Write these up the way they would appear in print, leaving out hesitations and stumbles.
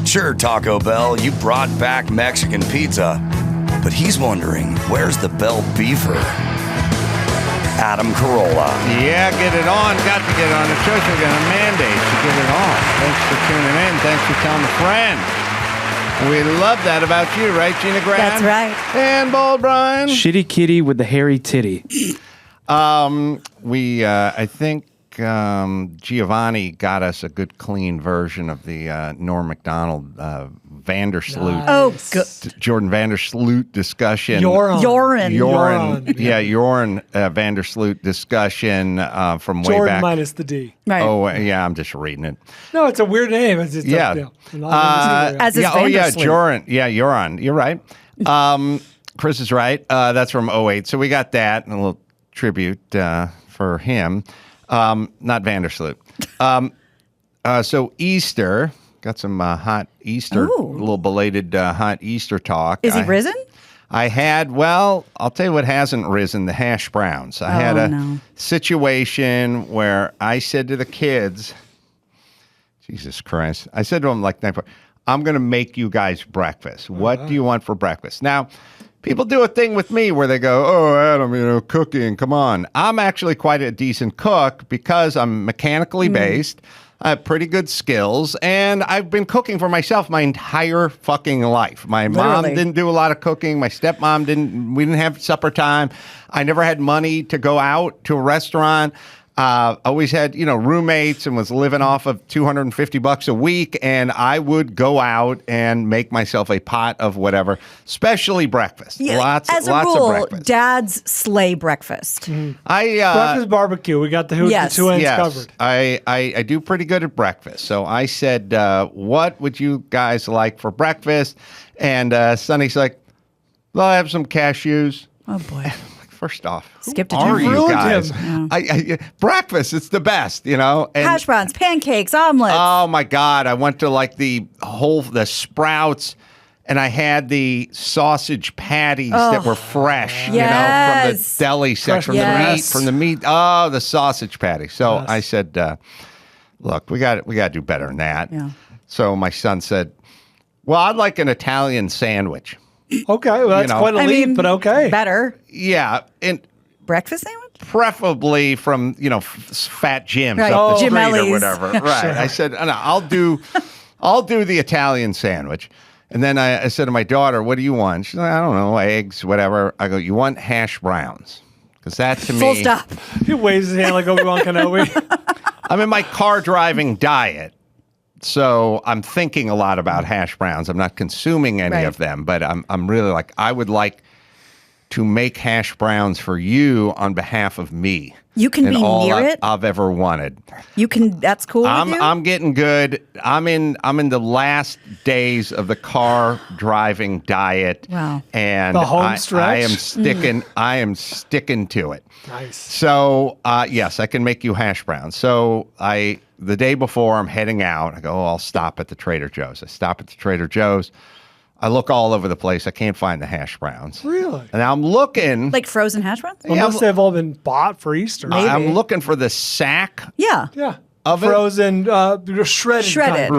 Sure, Taco Bell, you brought back Mexican pizza, but he's wondering, where's the Bell Beefer? Adam Carolla. Yeah, get it on. Got to get it on. The church are going to mandate to get it on. Thanks for tuning in. Thanks for telling a friend. We love that about you, right, Gina Graham? That's right. And Bald Brian. Shitty kitty with the hairy titty. I think Giovanni got us a good, clean version of the Norm Macdonald Vandersloot. Nice. Oh, good. Jordan Vandersloot discussion. Joran. Yeah, Joran Vandersloot discussion from way Jordan back. minus the D. Right. Oh, yeah, I'm just reading it. No, it's a weird name. It's just Yeah. As is Vandersloot. Joran. Yeah, Joran. You're right. Chris is right. That's from 08. So we got that and a little tribute for him. Not Vandersloot. So Easter, got some hot Easter, a little belated hot Easter talk. Is he risen? I had, well, I'll tell you what hasn't risen, the hash browns. I had a situation where I said to the kids, Jesus Christ, I said to them like, I'm going to make you guys breakfast. What do you want for breakfast? Now, people do a thing with me where they go, oh, Adam, cooking, come on. I'm actually quite a decent cook because I'm mechanically based. I have pretty good skills, and I've been cooking for myself my entire fucking life. My mom didn't do a lot of cooking. My stepmom didn't. We didn't have supper time. I never had money to go out to a restaurant. Always had, roommates and was living off of $250 a week. And I would go out and make myself a pot of whatever, especially breakfast. Yeah, lots of breakfast. Dads slay breakfast. Breakfast barbecue. We got the two ends covered. I do pretty good at breakfast. So I said, what would you guys like for breakfast? And Sonny's like, well, I have some cashews. Oh, boy. First off, skipped a are you guys? Yeah. Breakfast, it's the best, And, hash browns, pancakes, omelets. Oh my God! I went to like the Sprouts, and I had the sausage patties that were fresh, from the deli section, from the meat. Oh, the sausage patty. So I said, "Look, we got to do better than that." Yeah. So my son said, "Well, I'd like an Italian sandwich." Okay, well, that's quite a leap, but okay. Better. Yeah, and breakfast sandwich? Preferably from, Fat Jim's right. up the street Gemelli's. or whatever. Right. Sure. I said, no, I'll do the Italian sandwich. And then I said to my daughter, what do you want? She's like, I don't know, eggs, whatever. I go, you want hash browns? Because that to me... Full stop. He waves his hand like Obi-Wan Kenobi. I'm in my car driving diet. So I'm thinking a lot about hash browns. I'm not consuming any of them, but I'm really like, I would like to make hash browns for you on behalf of me. You can be near it. I've ever wanted. You can. That's cool. with you? I'm getting good. I'm in the last days of the car driving diet. Wow. And the home stretch. I am sticking to it. Nice. So yes, I can make you hash browns. So the day before I'm heading out, I go, I'll stop at the Trader Joe's. I stop at the Trader Joe's. I look all over the place. I can't find the hash browns. Really? And I'm looking. Like frozen hash browns? Unless they've all been bought for Easter. Maybe. I'm looking for the sack. Yeah. Yeah. Of frozen, shredded. Shredded.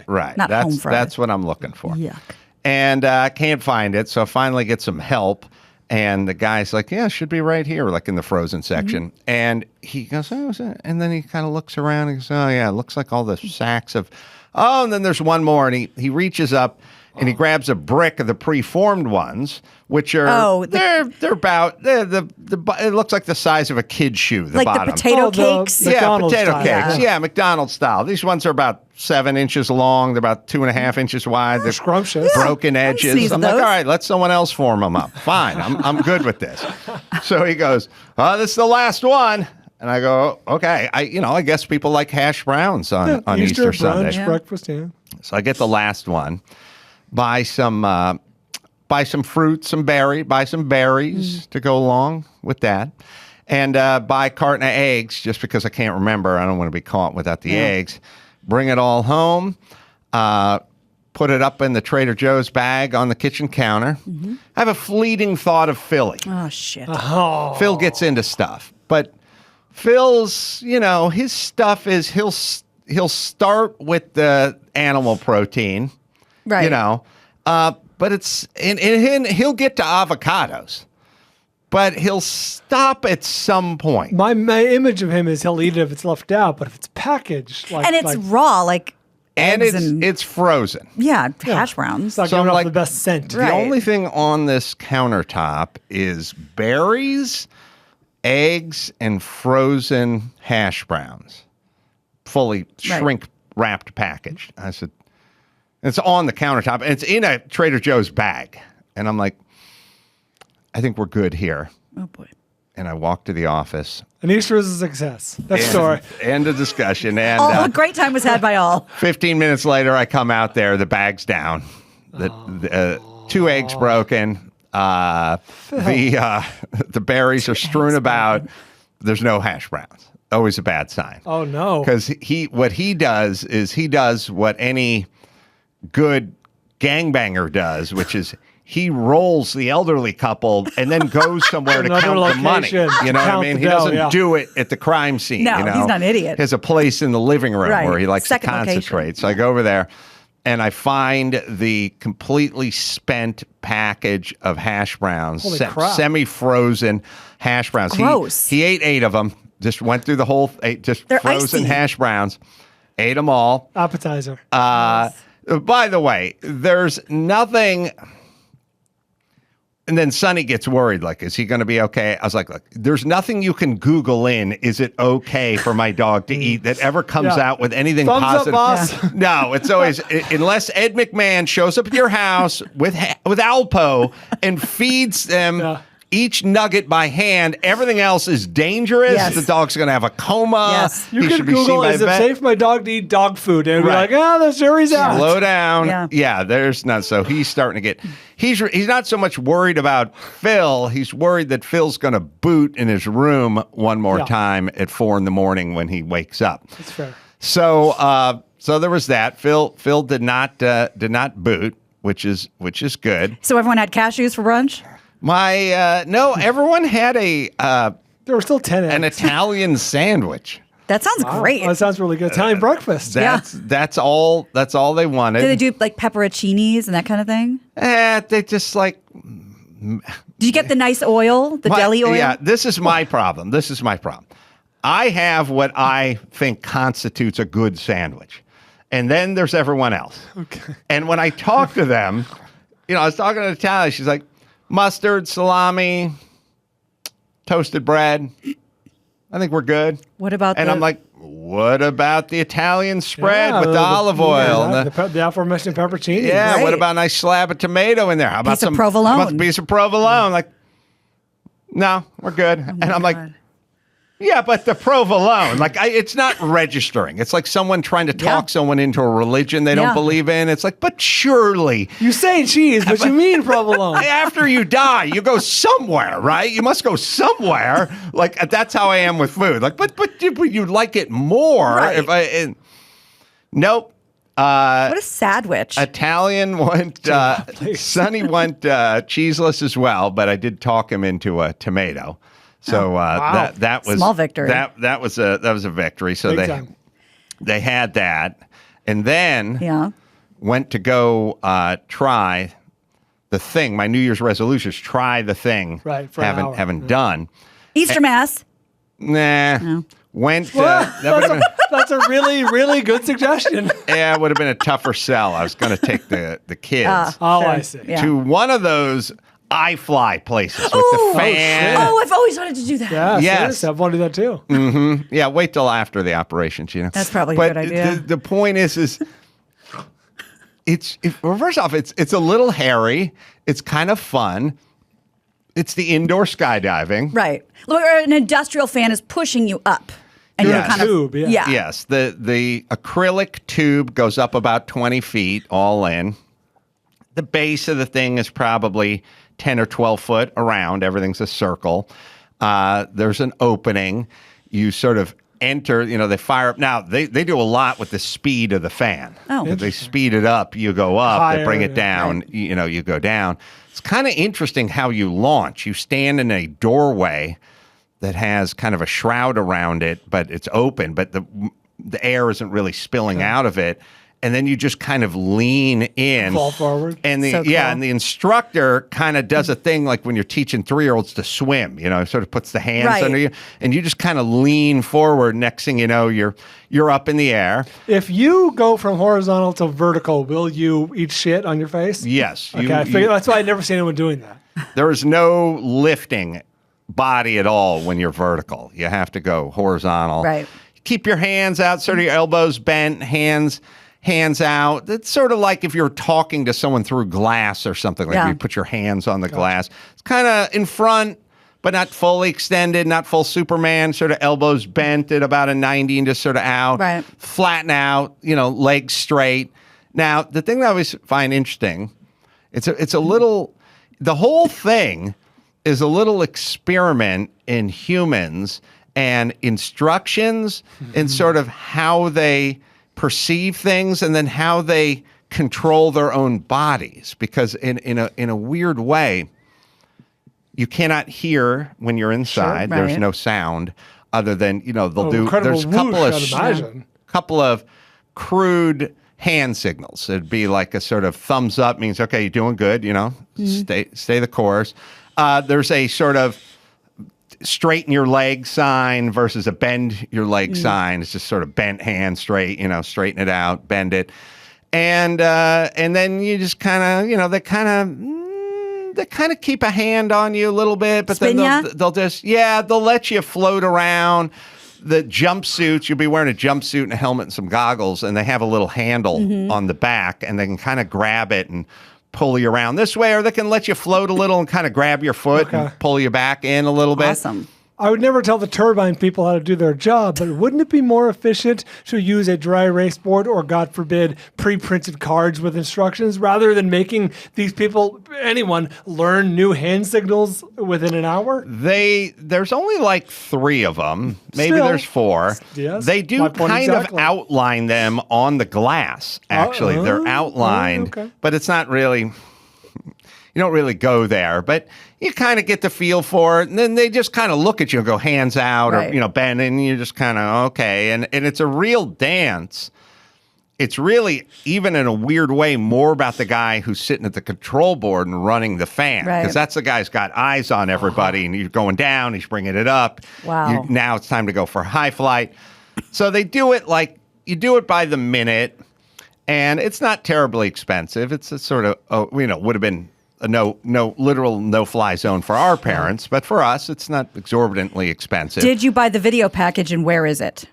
Right. Not home fried. That's what I'm looking for. Yuck. And I can't find it. So I finally get some help. And the guy's like, yeah, it should be right here, like in the frozen section. Mm-hmm. And he goes, oh, is it? And then he kind of looks around and goes, oh, yeah, it looks like all the sacks of, and then there's one more. And he reaches up and he grabs a brick of the preformed ones, which are, they're about, it looks like the size of a kid's shoe, the bottom. Like the potato cakes? McDonald's potato style. cakes. Yeah, McDonald's style. These ones are about 7 inches long. They're about 2.5 inches wide. They're scrumptious. Broken edges. I'm like, all right, let someone else form them up. Fine, I'm good with this. So he goes, this is the last one. And I go, okay. I guess people like hash browns on Easter Sunday. Brunch, breakfast, yeah. So I get the last one. Buy some fruit, buy some berries to go along with that, and buy a carton of eggs just because I can't remember. I don't want to be caught without the eggs. Bring it all home, put it up in the Trader Joe's bag on the kitchen counter. Mm-hmm. I have a fleeting thought of Philly. Oh, shit. Oh. Phil gets into stuff, but Phil's, his stuff is he'll start with the animal protein. Right. You know, but it's and he'll get to avocados, but he'll stop at some point. My image of him is he'll eat it if it's left out, but if it's packaged, and it's raw, like and eggs it's frozen. Yeah, hash browns. It's not So giving I'm off the best scent. The only thing on this countertop is berries, eggs, and frozen hash browns, fully shrink wrapped packaged. I said, it's on the countertop, and it's in a Trader Joe's bag. And I'm like, I think we're good here. Oh, boy. And I walked to the office. And Easter was a success. Next story. End of discussion. And a great time was had by all. 15 minutes later, I come out there. The bag's down. The 2 eggs broken. The berries are strewn about. There's no hash browns. Always a bad sign. Oh, no. Because what he does is he does what any good gangbanger does, which is he rolls the elderly couple and then goes somewhere to count the money. You know what I mean? He doesn't do it at the crime scene. No, you know? he's not an idiot. He has a place in the living room Right. where he likes Second to concentrate. location. So I go over there and I find the completely spent package of hash browns, Holy crap. semi-frozen hash browns. Gross. He ate 8 of them. Just went through the whole, just They're frozen icy. hash browns. Ate them all. Appetizer. By the way, there's nothing. And then Sonny gets worried, like, is he going to be okay? I was like, look, there's nothing you can Google in, is it okay for my dog to eat, that ever comes out with anything Thumbs positive. up, boss. No, it's always, unless Ed McMahon shows up at your house with Alpo and feeds them each nugget by hand, everything else is dangerous. Yes. The dog's going to have a coma. Yes. You He could should be Google, seen by is it vet. safe for my dog to eat dog food? And be Right. like, the jury's out. Slow down. Yeah. There's not. So he's starting to get. He's not so much worried about Phil. He's worried that Phil's going to boot in his room one more time at 4 a.m. when he wakes up. That's fair. So there was that. Phil did not boot, which is good. So everyone had cashews for brunch? No, everyone had There were still 10 eggs. an Italian sandwich. That sounds great. Oh, that sounds really good. Italian breakfast. That's all they wanted. Did they do like pepperoncinis and that kind of thing? They just like. Did you get the nice oil, the deli oil? Yeah, this is my problem. I have what I think constitutes a good sandwich. And then there's everyone else. Okay. And when I talk to them, I was talking to Natalia, she's like, mustard, salami, toasted bread. I think we're good. What about And I'm like, what about the Italian spread with the olive oil? And the aforementioned pepperoni. yeah, Right. what about a nice slab of tomato in there? How about Piece of some provolone. How about a piece of provolone? Like, no, we're good. And I'm like, yeah, but the provolone, like, it's not registering. It's like someone trying to talk someone into a religion they don't believe in. It's like, but surely. You say cheese, but you mean provolone. After you die, you go somewhere, right? You must go somewhere. Like, that's how I am with food. Like, but you like it more. Right. Nope. what a sandwich. Italian went, Sonny went cheeseless as well, but I did talk him into a tomato. So that was Small victory. That was a victory. So Big time. they had that, and then went to go try the thing. My New Year's resolution is try the thing. Right, for an hour. haven't done. Easter Mass. Nah. No. Went. That would have been. That's a really, really good suggestion. Yeah, it would have been a tougher sell. I was going to take the kids Oh, I see. Yeah. to one of those iFly places with the fan. Oh, I've always wanted to do that. Yeah, Yes. seriously, I've wanted to do that too. Yeah, wait till after the operation, Gina. That's probably a but good idea. The point is well, first off, it's a little hairy. It's kind of fun. It's the indoor skydiving. Right. Look, an industrial fan is pushing you up. And Yeah. you're kind Tube, of, yeah. Yes, the acrylic tube goes up about 20 feet all in. The base of the thing is probably 10 or 12 foot around. Everything's a circle. There's an opening. You sort of enter, they fire up. Now, they do a lot with the speed of the fan. Oh. If they speed it up, you go up. Higher, they bring it down, you go down. It's kind of interesting how you launch. You stand in a doorway that has kind of a shroud around it, but it's open, but the air isn't really spilling out of it. and then you just kind of lean in, fall forward, and the and the instructor kind of does a thing like when you're teaching 3-year-olds to swim, sort of puts the hands under you, and you just kind of lean forward. Next thing you know, you're up in the air. If you go from horizontal to vertical, will you eat shit on your face? Yes. Okay, I figured that's why I'd never seen anyone doing that. There is no lifting body at all when you're vertical. You have to go horizontal. Right. Keep your hands out, sort of your elbows bent, hands out. It's sort of like if you're talking to someone through glass or something. Like you put your hands on the glass. It's kind of in front, but not fully extended, not full Superman, sort of elbows bent at about a 90 and just sort of out. Right. Flatten out, legs straight. Now, the thing that I always find interesting, it's a little, the whole thing is a little experiment in humans and instructions in sort of how they perceive things and then how they control their own bodies. Because in a weird way, you cannot hear when you're inside. Sure, right. There's no sound other than, they'll do, incredible there's a whoosh, couple of crude hand signals. It'd be like a sort of thumbs up means, okay, you're doing good, stay the course. There's a sort of straighten your leg sign versus a bend your leg sign. It's just sort of bent hand straight, straighten it out, bend it. And then you just kind of, they kind of keep a hand on you a little bit, but Spin then they'll just, they'll let you float around. The jumpsuits, you'll be wearing a jumpsuit and a helmet and some goggles, and they have a little handle on the back, and they can kind of grab it and pull you around this way, or they can let you float a little and kind of grab your foot and pull you back in a little bit. Awesome. I would never tell the turbine people how to do their job, but wouldn't it be more efficient to use a dry erase board or, God forbid, pre-printed cards with instructions rather than making these people, anyone, learn new hand signals within an hour? There's only like 3 of them. Maybe Still, there's 4. Yes, they do kind of outline them on the glass, actually. They're outlined, but it's not really... You don't really go there, but you kind of get the feel for it. And then they just kind of look at you and go hands out or, bend, and you're just kind of, okay. And it's a real dance. It's really, even in a weird way, more about the guy who's sitting at the control board and running the fan. Because that's the guy's got eyes on everybody, and you're going down, he's bringing it up. Wow. Now it's time to go for high flight. So they do it like, you do it by the minute, and it's not terribly expensive. It's a sort of, would have been a literal no-fly zone for our parents, but for us, it's not exorbitantly expensive. Did you buy the video package, and where is it?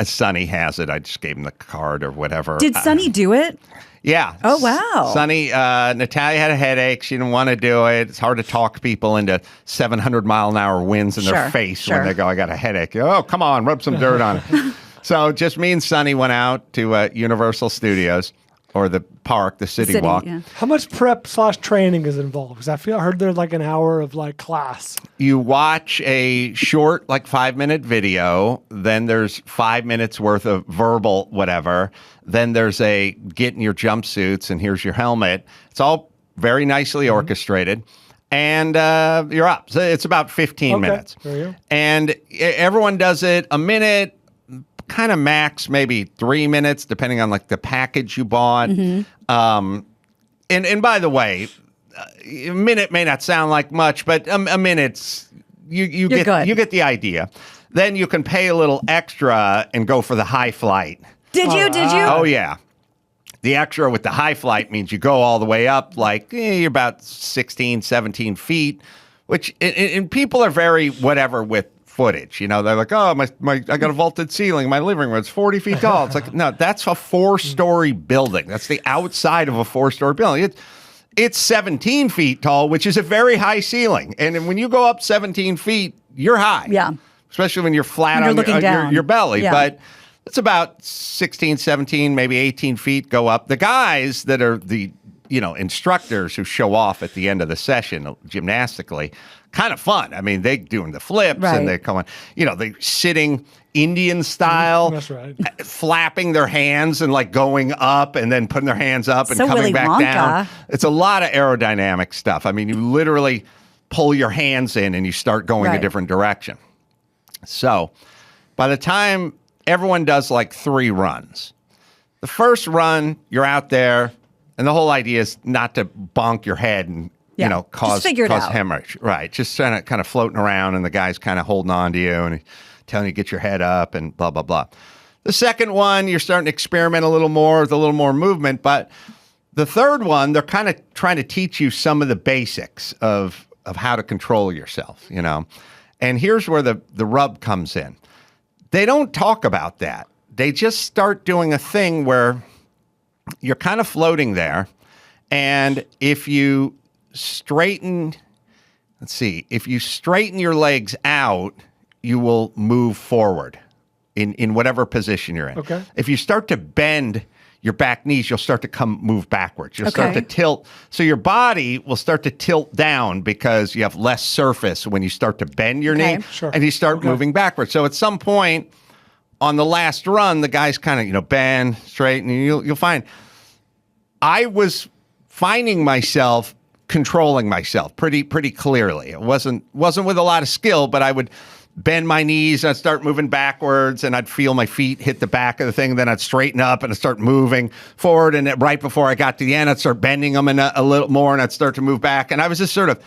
Sonny has it. I just gave him the card or whatever. Did Sonny do it? Yeah. Oh, wow. Sonny, Natalia had a headache. She didn't want to do it. It's hard to talk people into 700-mile-an-hour winds in their face when they go, I got a headache. Oh, come on, rub some dirt on it. So just me and Sonny went out to Universal Studios. Or the park, the city walk. Yeah. How much prep/training is involved? Because I heard there's like an hour of like class. You watch a short, like 5-minute video. Then there's 5 minutes worth of verbal whatever. Then there's a get in your jumpsuits and here's your helmet. It's all very nicely orchestrated. And you're up. So it's about 15 minutes. There you go. And everyone does it a minute. Kind of max maybe 3 minutes, depending on like the package you bought. And by the way, a minute may not sound like much, but a minute's you get the idea. Then you can pay a little extra and go for the high flight. Did you? Oh yeah. The extra with the high flight means you go all the way up, like you're about 16, 17 feet, which and people are very whatever with footage. They're like, oh, I got a vaulted ceiling. My living room, it's 40 feet tall. It's like, no, that's a 4-story building. That's the outside of a 4-story building. It's 17 feet tall, which is a very high ceiling. And when you go up 17 feet, you're high. Yeah. Especially when you're flat on your belly. Yeah. But it's about 16, 17, maybe 18 feet go up. The guys that are the instructors who show off at the end of the session gymnastically, kind of fun. I mean, they doing the flips and they come on, they sitting Indian style, that's right, flapping their hands and like going up and then putting their hands up and coming Willy back Wonka. down. It's a lot of aerodynamic stuff. I mean, you literally pull your hands in and you start going a different direction. So by the time everyone does like 3 runs, the first run, you're out there, and the whole idea is not to bonk your head and cause hemorrhage. Right. Just kind of floating around, and the guy's kind of holding on to you and telling you to get your head up and blah, blah, blah. The second one, you're starting to experiment a little more with a little more movement. But the third one, they're kind of trying to teach you some of the basics of how to control yourself, And here's where the rub comes in. They don't talk about that. They just start doing a thing where you're kind of floating there. And if you straighten your legs out, you will move forward in whatever position you're in. Okay. If you start to bend your back knees, you'll start to move backwards. You'll start to tilt. So your body will start to tilt down because you have less surface when you start to bend your knee and you start moving backwards. So at some point on the last run, the guy's kind of, bend, straighten, and you'll find I was finding myself controlling myself pretty clearly. It wasn't with a lot of skill, but I would bend my knees and I'd start moving backwards and I'd feel my feet hit the back of the thing. Then I'd straighten up and I'd start moving forward. And right before I got to the end, I'd start bending them in a little more and I'd start to move back. And I was just sort of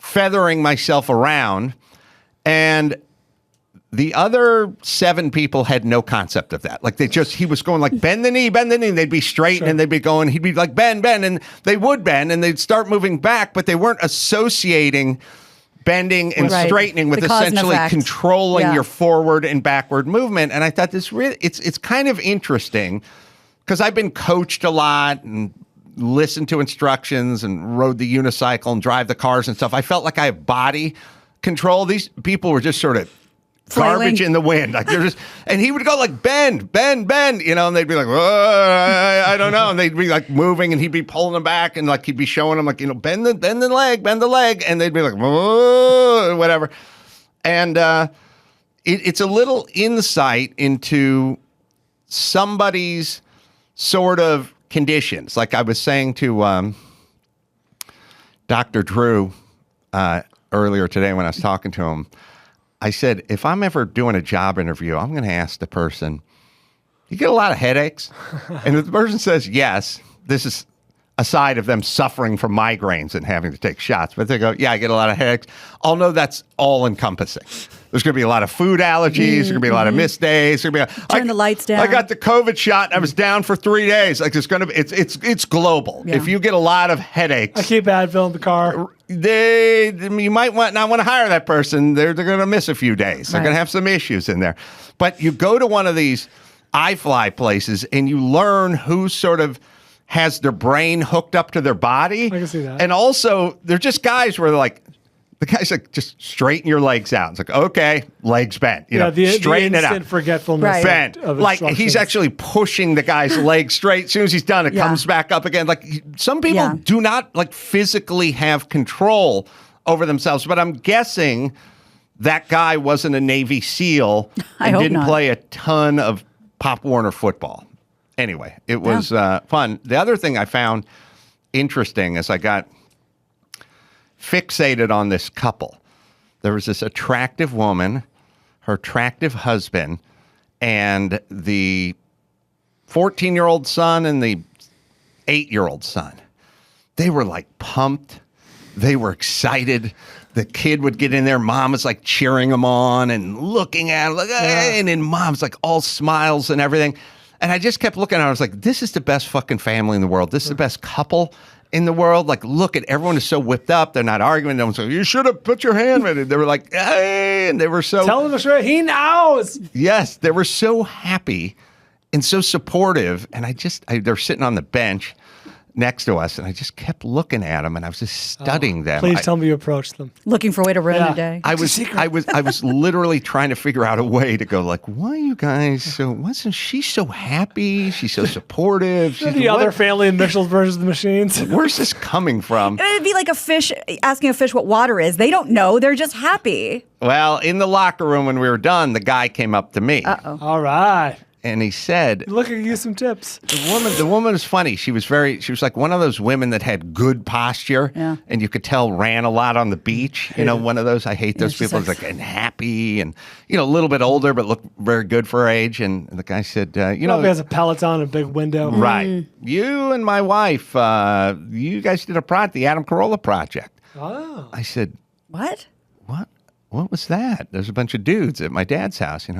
feathering myself around. And the other 7 people had no concept of that. Like he was going like, bend the knee. And they'd be straight and they'd be going, he'd be like, bend. And they would bend and they'd start moving back, but they weren't associating bending and straightening with essentially controlling your forward and backward movement. And I thought it's kind of interesting because I've been coached a lot and listened to instructions and rode the unicycle and drive the cars and stuff. I felt like I have body control. These people were just sort of garbage in the wind. Like they're just, and he would go like bend, and they'd be like, I don't know. And they'd be like moving and he'd be pulling them back and like he'd be showing them like, bend the leg. And they'd be like, whatever. And it's a little insight into somebody's sort of conditions. Like I was saying to Dr. Drew earlier today when I was talking to him, I said, if I'm ever doing a job interview, I'm going to ask the person, you get a lot of headaches? And if the person says yes, this is aside of them suffering from migraines and having to take shots. But they go, yeah, I get a lot of headaches. I'll know that's all encompassing. There's going to be a lot of food allergies. There's going to be a lot of missed days. Turn the lights down. I got the COVID shot. I was down for 3 days. Like it's going to be, it's global. Yeah. If you get a lot of headaches, I keep Advil in the car. You might not want to hire that person. They're going to miss a few days. They're going to have some issues in there. But you go to one of these iFly places and you learn who sort of has their brain hooked up to their body. I can see that. And also, they're just guys where they're like, the guy's like, just straighten your legs out. It's like, okay, legs bent. Straighten it out. Forgetfulness. Bent. Like he's actually pushing the guy's leg straight. As soon as he's done, it comes back up again. Like some people do not like physically have control over themselves. But I'm guessing that guy wasn't a Navy SEAL and didn't play a ton of Pop Warner football. Anyway, it was fun. The other thing I found interesting is I got fixated on this couple. There was this attractive woman, her attractive husband, and the 14-year-old son and the 8-year-old son. They were like pumped. They were excited. The kid would get in there. Mom was like cheering him on and looking at him like, hey, and then mom's like all smiles and everything. And I just kept looking at her. I was like, this is the best fucking family in the world. This is the best couple in the world. Like, look at everyone is so whipped up. They're not arguing. No one's like, you should have put your hand with it. They were like, hey, and they were so. Tell him to straight. He knows. Yes, they were so happy and so supportive. And they're sitting on the bench next to us, and I just kept looking at them, and I was just studying them. Please tell me you approached them. Looking for a way to ruin the day. I was literally trying to figure out a way to go like, why are you guys so? Wasn't she so happy? She's so supportive. The other family in Mitchell's versus the Machines. Where's this coming from? It'd be like a fish asking a fish what water is. They don't know. They're just happy. Well, in the locker room when we were done, the guy came up to me. All right. and he said, Look, I give you some tips. the woman was funny. She was like one of those women that had good posture, and you could tell ran a lot on the beach. You know, one of those. I hate those people. It's like and happy, and a little bit older, but look very good for her age. And the guy said, Probably has a Peloton, a big window. Right. You and my wife, you guys did the Adam Carolla project. Oh. I said, What? What was that? There's a bunch of dudes at my dad's house, He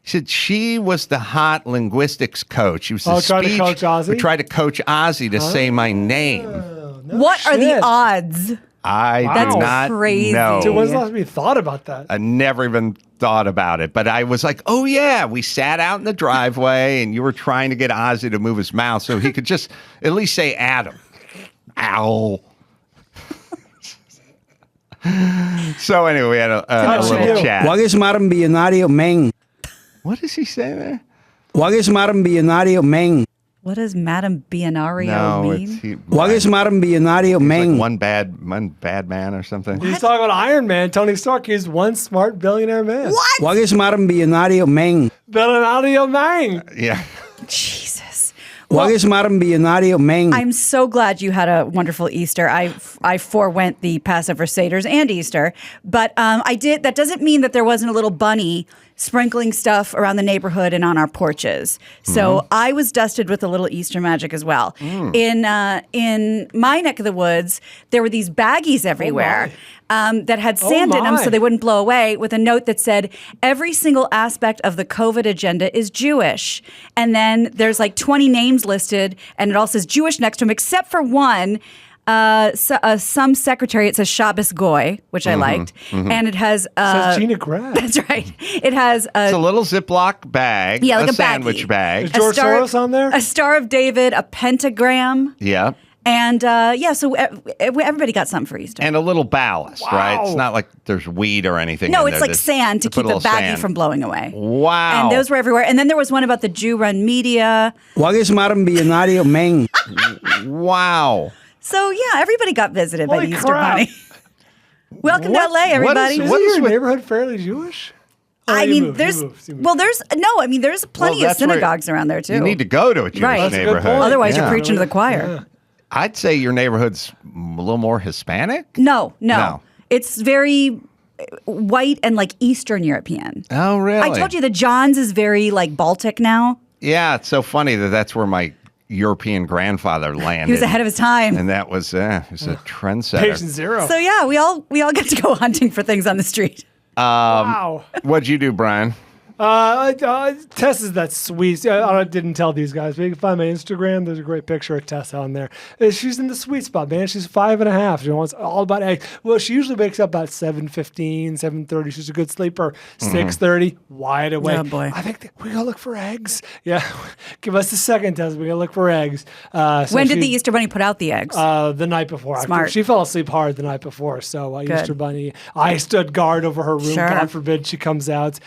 said she was the hot linguistics coach. She was the tried to coach Ozzy? We tried to coach Ozzy to say my name. What are the odds? I did not crazy. know. Dude, when's the last time you thought about that? I never even thought about it. But I was like, oh, yeah. We sat out in the driveway, and you were trying to get Ozzy to move his mouth so he could just at least say Adam. Ow. So anyway, we had a little chat. What is Madam Billionario Meng? What does he say there? What is Madam Billionario Meng? What does Madam Billionario mean? What is Madam Billionario Meng? Like one bad man or something. He's talking about Iron Man. Tony Stark is one smart billionaire man. What is Madam Billionario Meng? Billionario man. Yeah. Jesus. What is Madam Billionario Meng? I'm so glad you had a wonderful Easter. I forewent the Passover Seders and Easter, but I did. That doesn't mean that there wasn't a little bunny sprinkling stuff around the neighborhood and on our porches. So I was dusted with a little Easter magic as well. In my neck of the woods, there were these baggies everywhere that had sand in them so they wouldn't blow away, with a note that said, every single aspect of the COVID agenda is Jewish. And then there's like 20 names listed, and it all says Jewish next to them, except for one. Some secretary, it says Shabbos Goy, which I liked, and it has says Gina Grad. That's right. It has it's a little Ziploc bag, like a sandwich baggie. bag. Is George Soros on there? A Star of David, a pentagram. Yeah. And so everybody got something for Easter. And a little ballast, right? It's not like there's weed or anything. No, in it's there. like sand to keep the baggie from blowing away. Wow. And those were everywhere. And then there was one about the Jew-run media. What is Madam Billionario Meng? Wow. So, yeah, everybody got visited by Holy the Easter crap. Bunny. Welcome to LA, everybody. Is your neighborhood fairly Jewish? There's plenty of synagogues around there, too. You need to go to a Jewish neighborhood. Otherwise, you're preaching to the choir. Yeah. I'd say your neighborhood's a little more Hispanic. No. It's very white and like Eastern European. Oh, really? I told you the Johns is very like Baltic now. Yeah, it's so funny that's where my European grandfather landed. He was ahead of his time. And that was a trendsetter. Patient zero. So yeah, we all get to go hunting for things on the street. Wow. What'd you do, Brian? Tess is that sweet. I didn't tell these guys, but you can find my Instagram. There's a great picture of Tess on there. She's in the sweet spot, man. She's 5.5. She wants all about eggs. Well, she usually wakes up about 7:15, 7:30. She's a good sleeper. 6:30, wide awake. Oh, boy. I think we gotta look for eggs. Yeah, give us a second, Tess. We gotta look for eggs. When did the Easter Bunny put out the eggs? The night before. Smart. She fell asleep hard the night before. So Easter Bunny, I stood guard over her room. Sure. God forbid she comes out.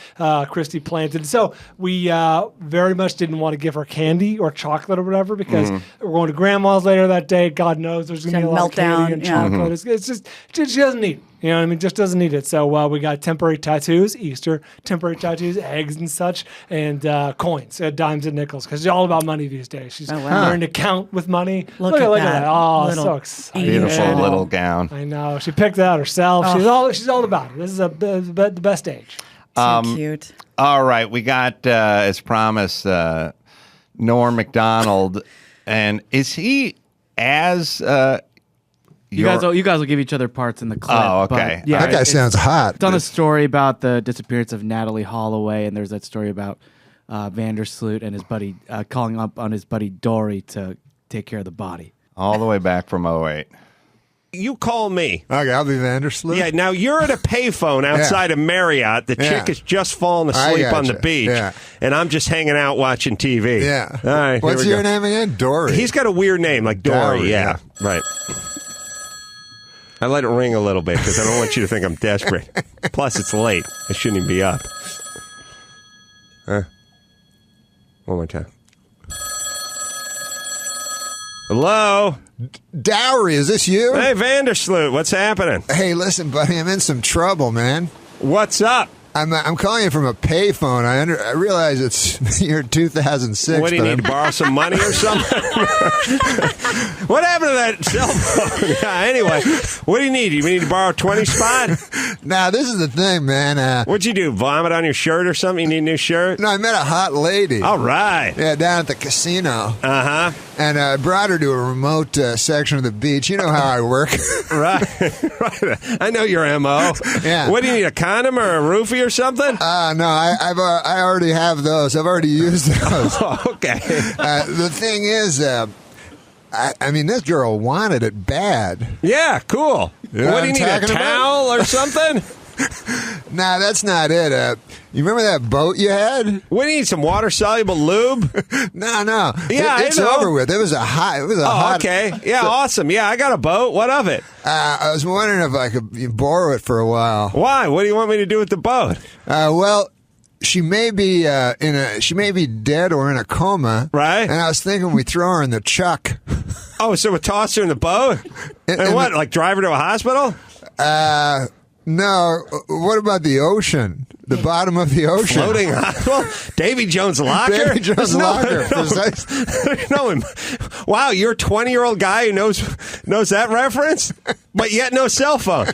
Christy planted. So we very much didn't want to give her candy or chocolate or whatever, because we're going to grandma's later that day. God knows there's going to be a lot of candy and chocolate. It's just, she doesn't need it. You know what I mean? Just doesn't need it. So we got temporary tattoos, Easter, temporary tattoos, eggs and such, and coins, dimes and nickels, because it's all about money these days. She's learned to count with money. Look at that. Oh, little so exciting. Beautiful little gown. I know. She picked it out herself. She's all about it. This is the best age. So cute. All right, we got, as promised, Norm Macdonald, and is he as you guys will give each other parts in the clip. Oh, okay. But, yeah, that guy sounds hot. It's on a story about the disappearance of Natalie Holloway, and there's that story about Vander Sloot and his buddy calling up on his buddy Dory to take care of the body. all the way back from 08. You call me. Okay, I'll be Vandersloot. Yeah, now you're at a payphone outside of Marriott. The chick has just fallen asleep on the beach, and I'm just hanging out watching TV. Yeah. All right. What's your name again? Dory. He's got a weird name, like Dory. Yeah. Right. I let it ring a little bit because I don't want you to think I'm desperate. Plus, it's late. I shouldn't even be up. One more time. Hello? Dowry, is this you? Hey, Vandersloot, what's happening? Hey, listen, buddy, I'm in some trouble, man. What's up? I'm calling you from a payphone. I realize it's year 2006. What do you need to borrow some money or something? What happened to that cell phone? Yeah, anyway, what do you need? You need to borrow 20 spot? Now, this is the thing, man. What'd you do? Vomit on your shirt or something? You need a new shirt? No, I met a hot lady. All right. Yeah, down at the casino. Uh-huh. And I brought her to a remote section of the beach. You know how I work. Right. I know your M.O. Yeah. What do you need, a condom or a roofie or something? No, I already have those. I've already used those. Oh, okay. The thing is, I mean, this girl wanted it bad. Yeah, cool. You know what do you what need, I'm a talking towel or something? Nah, that's not it. You remember that boat you had? What do you need, some water-soluble lube? No. Yeah, it's I know. over with. It was a hot. Okay. Yeah, awesome. Yeah, I got a boat. What of it? I was wondering if I could borrow it for a while. Why? What do you want me to do with the boat? Well, she may be she may be dead or in a coma. Right. And I was thinking we throw her in the chuck. Oh, so we toss her in the boat? And what, like drive her to a hospital? No. What about the ocean? The bottom of the ocean. Floating hospital? Davy Jones' locker? Davy Jones' locker. Wow, you're a 20-year-old guy who knows that reference? But yet no cell phone.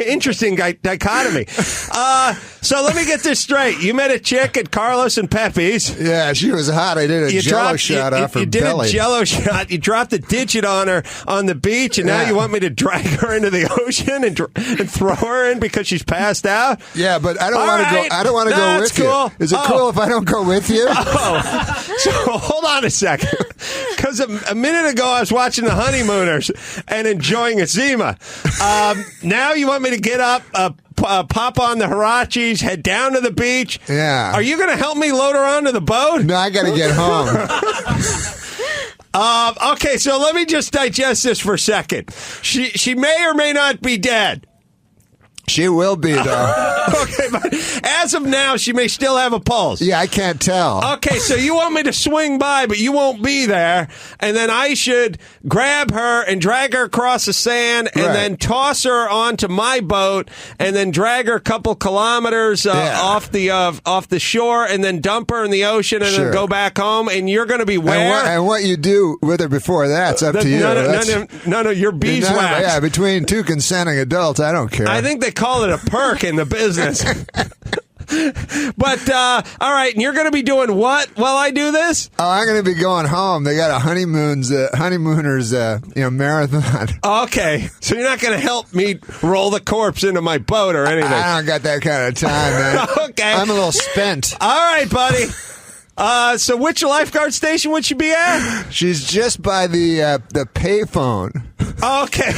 Interesting dichotomy. So let me get this straight. You met a chick at Carlos and Pepe's. Yeah, she was hot. I did a jello shot off her belly. You did a jello shot. You dropped a digit on her on the beach, and now you want me to drag her into the ocean and throw her in because she's passed out? Yeah, but I don't want to go. I don't want to go with cool. you. Is it cool if I don't go with you? Oh, so hold on a second. Because a minute ago I was watching the Honeymooners and enjoying a Zima. Now you want me to get up, pop on the Hirachis, head down to the beach? Yeah. Are you going to help me load her onto the boat? No, I got to get home. Okay, so let me just digest this for a second. She may or may not be dead. She will be, though. Okay, but as of now, she may still have a pulse. Yeah, I can't tell. Okay, so you want me to swing by, but you won't be there, and then I should grab her and drag her across the sand and then toss her onto my boat and then drag her a couple kilometers off the shore and then dump her in the ocean and then go back home, and you're going to be where? And what you do with her before that's up to you. No, you're beeswax. Yeah, between two consenting adults, I don't care. I think they call it a perk in the business. But, all right, and you're going to be doing what while I do this? Oh, I'm going to be going home. They got a honeymooners, marathon. Okay, so you're not going to help me roll the corpse into my boat or anything? I don't got that kind of time, man. Okay. I'm a little spent. All right, buddy. So which lifeguard station would she be at? She's just by the payphone. Okay.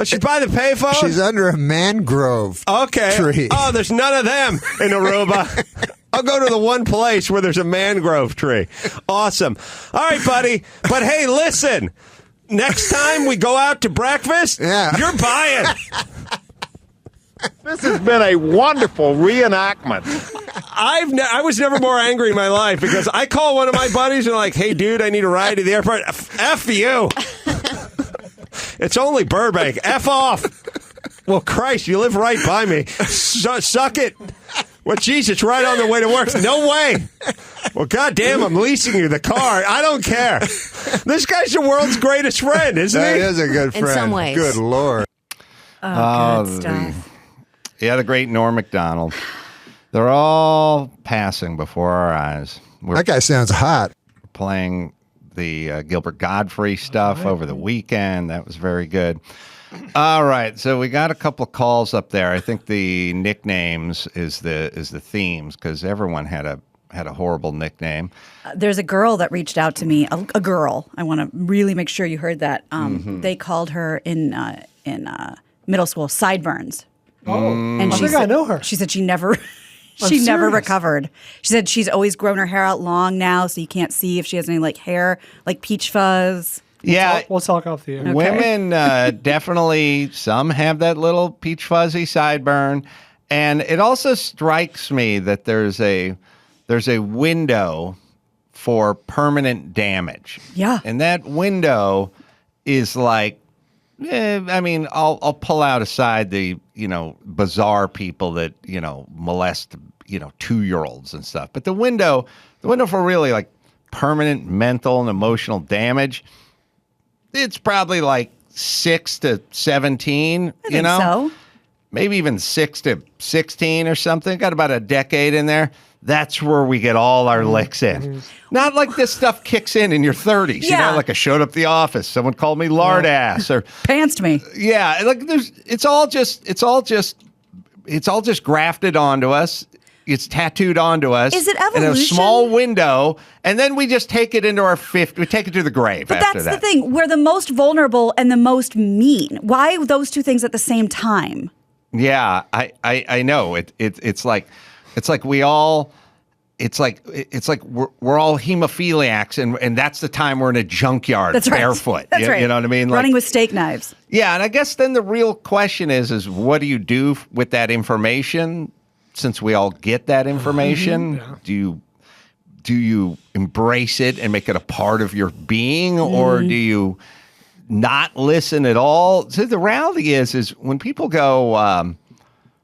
She's by the payphone? She's under a mangrove tree. Oh, there's none of them in Aruba. I'll go to the one place where there's a mangrove tree. Awesome. All right, buddy. But hey, listen. Next time we go out to breakfast, you're buying. This has been a wonderful reenactment. I was never more angry in my life because I call one of my buddies and I'm like, hey, dude, I need a ride to the airport. F you. It's only Burbank. F off. Well, Christ, you live right by me. Suck it. Well, geez, it's right on the way to work. No way. Well, goddamn, I'm leasing you the car. I don't care. This guy's the world's greatest friend, isn't he? That is a good friend. In some ways. Good Lord. Oh, good stuff. The great Norm Macdonald. They're all passing before our eyes. That guy sounds hot. Playing the Gilbert Godfrey stuff over the weekend. That was very good. All right, so we got a couple of calls up there. I think the nicknames is the themes because everyone had a horrible nickname. There's a girl that reached out to me. A girl. I want to really make sure you heard that. They called her in middle school Sideburns. Oh, and I think I know her. She said she never recovered. She said she's always grown her hair out long now, so you can't see if she has any like hair, like peach fuzz. Yeah, we'll talk off the air. Okay. Women definitely, some have that little peach fuzzy sideburn, and it also strikes me that there's a window for permanent damage. Yeah, and that window is like I mean, I'll pull out aside the, bizarre people that, molest, 2-year-olds and stuff. But the window for really like permanent mental and emotional damage, it's probably like 6 to 17, I think so. Maybe even 6 to 16 or something. Got about a decade in there. That's where we get all our licks in. Not like this stuff kicks in your 30s. Yeah. Like I showed up at the office, someone called me lard ass or pantsed me. Yeah, like it's all just grafted onto us. It's tattooed onto us. Is it evolution? In a small window, and then we just take it into our we take it to the grave. But after that's the thing. We're the most vulnerable and the most mean. Why those two things at the same time? Yeah, I know. It's like we all. It's like we're all hemophiliacs, and that's the time we're in a junkyard barefoot. That's right. You know what I mean? Running with steak knives. Yeah, and I guess then the real question is what do you do with that information? Since we all get that information, do you embrace it and make it a part of your being, or do you not listen at all? So the reality is when people go, I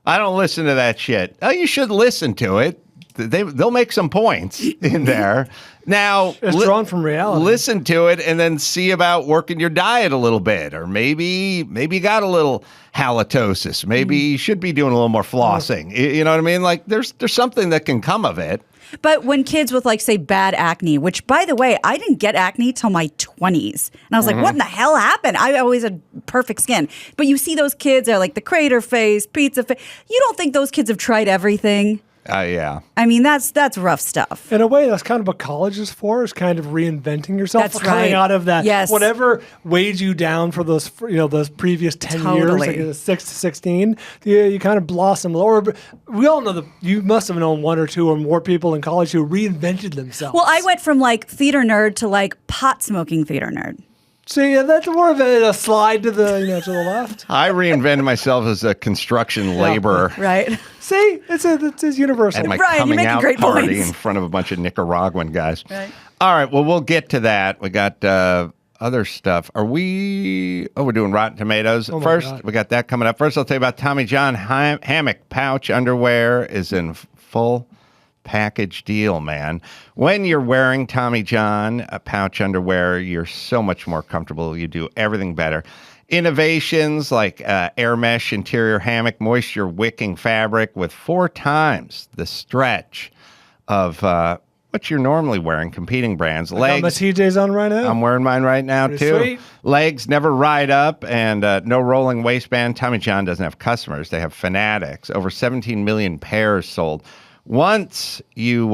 don't listen to that shit. Oh, you should listen to it. They'll make some points in there. Now, it's drawn from reality. Listen to it and then see about working your diet a little bit, or maybe you got a little halitosis. Maybe you should be doing a little more flossing. You know what I mean? Like there's something that can come of it. But when kids with, like, say, bad acne, which, by the way, I didn't get acne till my 20s. And I was like, what in the hell happened? I always had perfect skin. But you see those kids, they're like the crater face, pizza face. You don't think those kids have tried everything? Yeah. I mean, that's rough stuff. In a way, that's kind of what college is for, is kind of reinventing yourself. That's coming right. out of that. Yes. Whatever weighed you down for those previous 10 years, like 6 to 16, you kind of blossom. Or we all know that you must have known one or two or more people in college who reinvented themselves. Well, I went from, like, theater nerd to, like, pot-smoking theater nerd. See, that's more of a slide to the to the left. I reinvented myself as a construction laborer. Right. See, it's universal. At my Brian, you're coming making out great party points. in front of a bunch of Nicaraguan guys. Right. All right. Well, we'll get to that. We got other stuff. Are we? Oh, we're doing Rotten Tomatoes. First, God. we got that coming up. First, I'll tell you about Tommy John hammock pouch underwear is in full package deal, man. When you're wearing Tommy John pouch underwear, you're so much more comfortable. You do everything better. Innovations like air mesh interior hammock, moisture wicking fabric with 4 times the stretch of what you're normally wearing, competing brands. I got my TJs on right now. I'm wearing mine right now, Pretty too. sweet. Legs never ride up, and no rolling waistband. Tommy John doesn't have customers. They have fanatics. Over 17 million pairs sold. Once you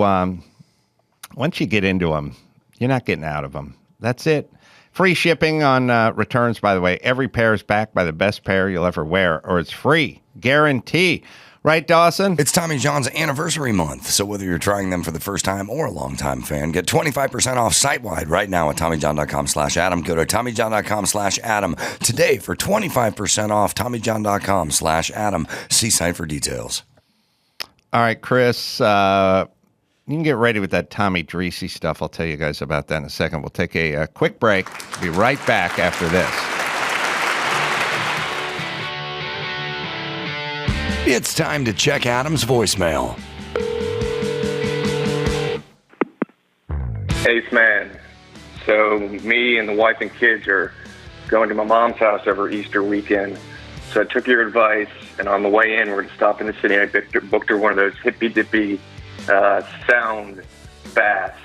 get into them, you're not getting out of them. That's it. Free shipping on returns, by the way. Every pair is backed by the best pair you'll ever wear, or it's free. Guarantee. Right, Dawson? It's Tommy John's anniversary month, so whether you're trying them for the first time or a longtime fan, get 25% off site-wide right now at TommyJohn.com/Adam. Go to TommyJohn.com/Adam today for 25% off TommyJohn.com/Adam. See site for details. All right, Chris, you can get ready with that Tomy Drissi stuff. I'll tell you guys about that in a second. We'll take a quick break. Be right back after this. It's time to check Adam's voicemail. Ace man. So me and the wife and kids are going to my mom's house over Easter weekend. So I took your advice, and on the way in, we're going to stop in the city, and I booked her one of those hippy-dippy sound baths.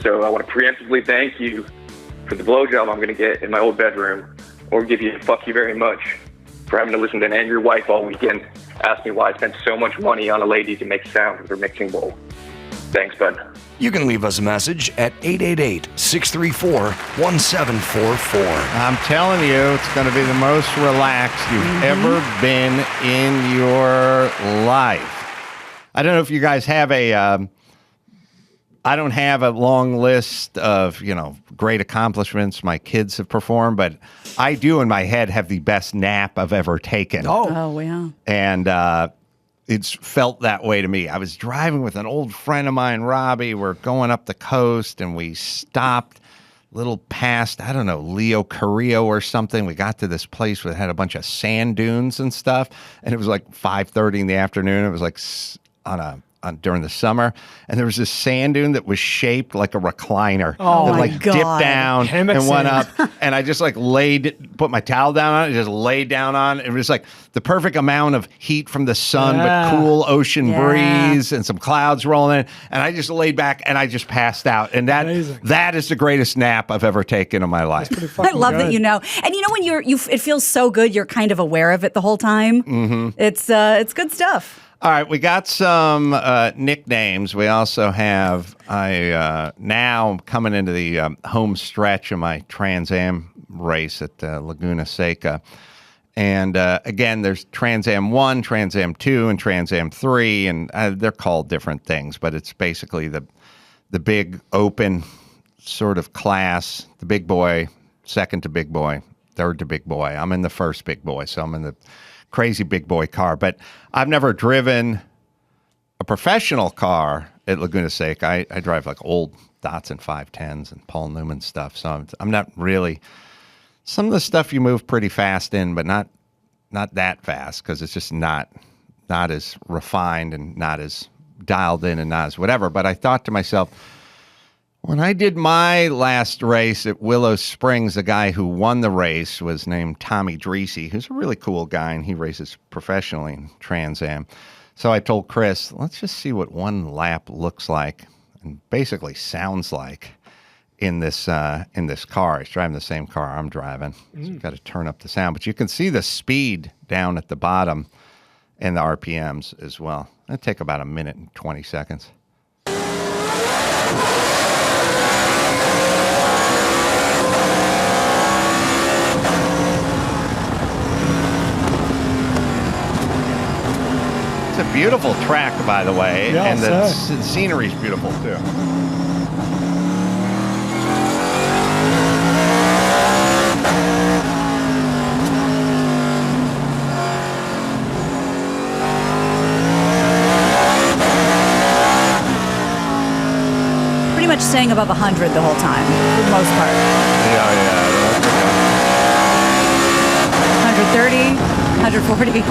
So I want to preemptively thank you for the blowjob I'm going to get in my old bedroom, or give you a fuck you very much for having to listen to an angry wife all weekend ask me why I spent so much money on a lady to make sound with her mixing bowl. Thanks, bud. You can leave us a message at 888-634-1744. I'm telling you, it's going to be the most relaxed you've ever been in your life. I don't know if you guys have I don't have a long list of, great accomplishments my kids have performed, but I do in my head have the best nap I've ever taken. Oh yeah. And it's felt that way to me. I was driving with an old friend of mine, Robbie. We're going up the coast, and we stopped little past, I don't know, Leo Carrillo or something. We got to this place where it had a bunch of sand dunes and stuff, and it was like 5:30 in the afternoon. It was like during the summer, and there was this sand dune that was shaped like a recliner. Oh, that my like God. dipped down Hammock and went sand. up, and I just like put my towel down on it, just laid down on it. It was like the perfect amount of heat from the sun, Yeah. but cool ocean Yeah. breeze and some clouds rolling in, and I just laid back and I just passed out. And Amazing. that is the greatest nap I've ever taken in my life. Pretty I fucking love that good. you know, and you know when it feels so good, you're kind of aware of it the whole time. Mm-hmm. It's good stuff. All right, we got some nicknames. We also have now coming into the home stretch of my Trans Am race at Laguna Seca. And again, there's Trans Am 1, Trans Am 2, and Trans Am 3, and they're called different things, but it's basically the big open sort of class, the big boy, second to big boy, third to big boy. I'm in the first big boy, so I'm in the crazy big boy car, but I've never driven a professional car at Laguna Seca. I drive like old Datsun 510s and Paul Newman stuff, so I'm not really. Some of the stuff you move pretty fast in, but not that fast because it's just not as refined and not as dialed in and not as whatever. But I thought to myself, when I did my last race at Willow Springs, the guy who won the race was named Tomy Drissi, who's a really cool guy, and he races professionally in Trans Am. So I told Chris, let's just see what one lap looks like and basically sounds like in this car. He's driving the same car I'm driving. So you've got to turn up the sound. But you can see the speed down at the bottom and the RPMs as well. It'll take about a minute and 20 seconds. It's a beautiful track, by the way, Yeah, and the sir. scenery's beautiful too. Pretty much staying above 100 the whole time, for the most part. Yeah. 130, 140.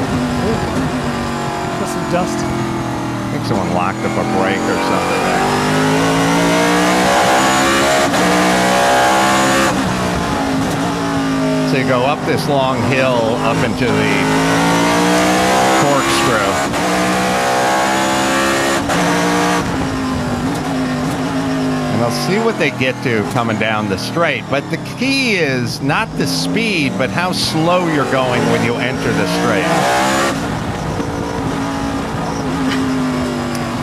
Got some dust. I think someone locked up a brake or something there. So you go up this long hill up into the corkscrew. And I'll see what they get to coming down the straight. But the key is not the speed, but how slow you're going when you enter the straight.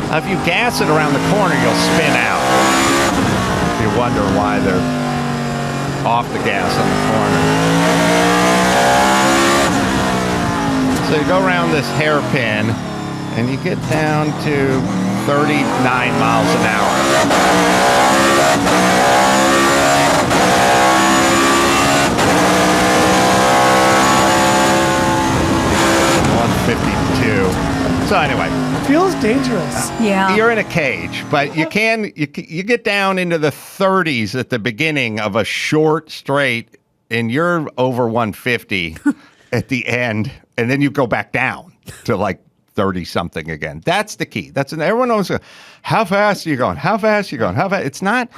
If you gas it around the corner, you'll spin out. If you wonder why they're off the gas on the corner. So you go around this hairpin, and you get down to 39 miles an hour. 152. So anyway. Feels dangerous. Yeah. You're in a cage, but you get down into the 30s at the beginning of a short straight, and you're over 150 at the end, and then you go back down to like 30 something again. That's the key. Everyone knows how fast are you going? How fast are you going? How fast? It's not.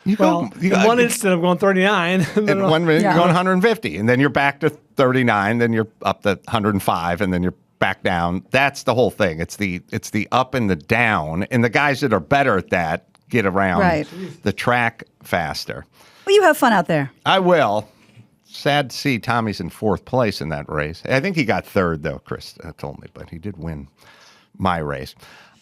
In one instant I'm going 39. In 1 minute you're going 150, and then you're back to 39, then you're up to 105, and then you're back down. That's the whole thing. It's the up and the down, and the guys that are better at that get around the track faster. Well, you have fun out there. I will. Sad to see Tommy's in fourth place in that race. I think he got third, though, Chris told me, but he did win my race.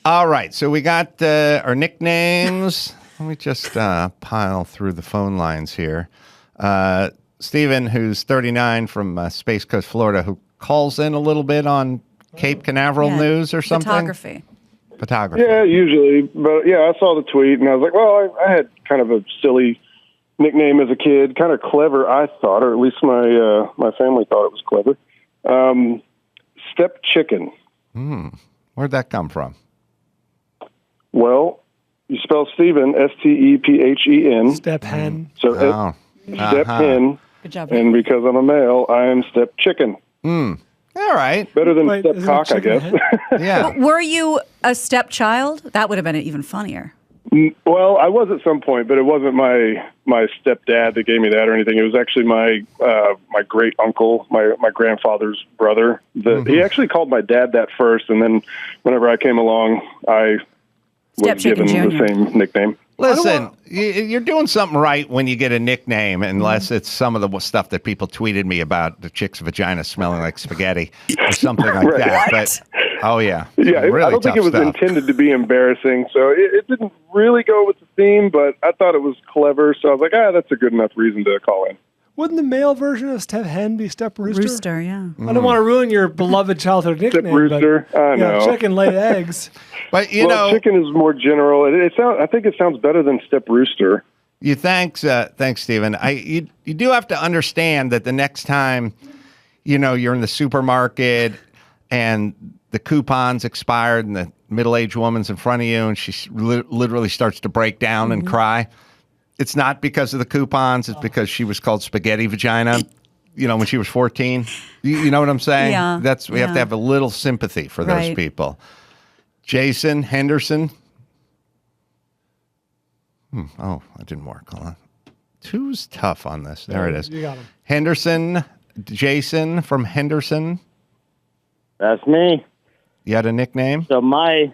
All right, so we got our nicknames. Let me just pile through the phone lines here. Stephen, who's 39 from Space Coast, Florida, who calls in a little bit on Cape Canaveral news or something. Photography. Yeah, usually. But yeah, I saw the tweet and I was like, well, I had kind of a silly nickname as a kid, kind of clever, I thought, or at least my family thought it was clever. Step Chicken. Where'd that come from? Well, you spell Stephen, Stephen. Step hen. So Step hen. Good job. And because I'm a male, I am step chicken. All right. Better than Wait, step isn't cock, it I guess. chicken Yeah. Were you a stepchild? That would have been even funnier. Well, I was at some point, but it wasn't my stepdad that gave me that or anything. It was actually my great uncle, my grandfather's brother. He actually called my dad that first, and then whenever I came along, I was given the same nickname. Listen, you're doing something right when you get a nickname, unless it's some of the stuff that people tweeted me about the chick's vagina smelling like spaghetti or something like Right. that. What? But oh yeah, Really I don't think it was intended to be embarrassing, so it didn't really go with the theme. But I thought it was clever, so I was like, that's a good enough reason to call in. Wouldn't the male version of Step Hen be Step Rooster? Rooster, yeah. I don't want to ruin your beloved childhood nickname. Step Rooster, but, I know. Chicken lay eggs. But chicken is more general. I think it sounds better than Step Rooster. Thanks, Stephen. You do have to understand that the next time, you're in the supermarket and the coupon's expired and the middle-aged woman's in front of you and she literally starts to break down and cry. It's not because of the coupons. It's because she was called spaghetti vagina, when she was 14. You know what I'm saying? Yeah. We have to have a little sympathy for those people. Jason Henderson. Oh, that didn't work. Hold on. Two's tough on this. There it is. You got him. Henderson, Jason from Henderson. That's me. You had a nickname? So I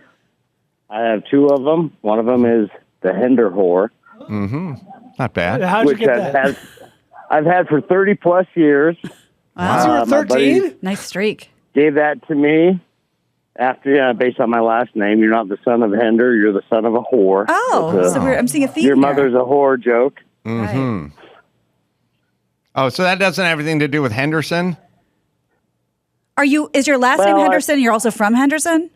have two of them. One of them is the Hender Whore. Mm-hmm. Not bad. How'd you get that? I've had for 30 plus years. Wow. You were 13? Nice streak. Gave that to me after, based on my last name. You're not the son of Hender. You're the son of a whore. Oh, I'm seeing a theme Your here. mother's a whore joke. Mm-hmm. Right. Oh, so that doesn't have anything to do with Henderson? Is your last name Henderson? You're also from Henderson?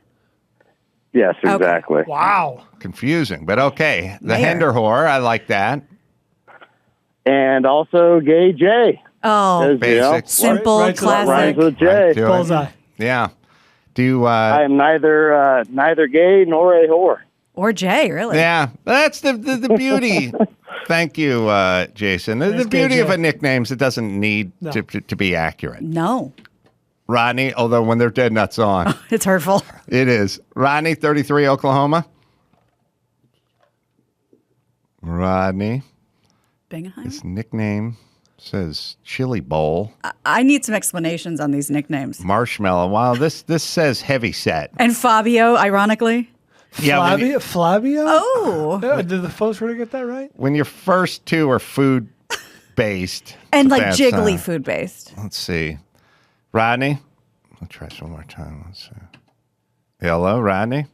Yes, exactly. Okay. Wow. Confusing, but okay. The Hender Whore, I like that. And also Gay J. Oh, basic. Simple, classic. Rhymes with J. Bullseye. Yeah. I am neither gay nor a whore. Or Jay, really. Yeah, that's the beauty. Thank you, Jason. The beauty of a nickname is it doesn't need to be accurate. No. Rodney, although when they're dead nuts on. It's hurtful. It is. Rodney, 33, Oklahoma. Rodney. Bingham? His nickname says Chili Bowl. I need some explanations on these nicknames. Marshmallow. Wow, this says heavy set. And Fabio, ironically. Yeah, Flavio? Oh. Did the folks really get that right? When your first two are food-based. And it's a like bad jiggly sign. food-based. Let's see. Rodney. I'll try this one more time. Let's see. Hello, Rodney?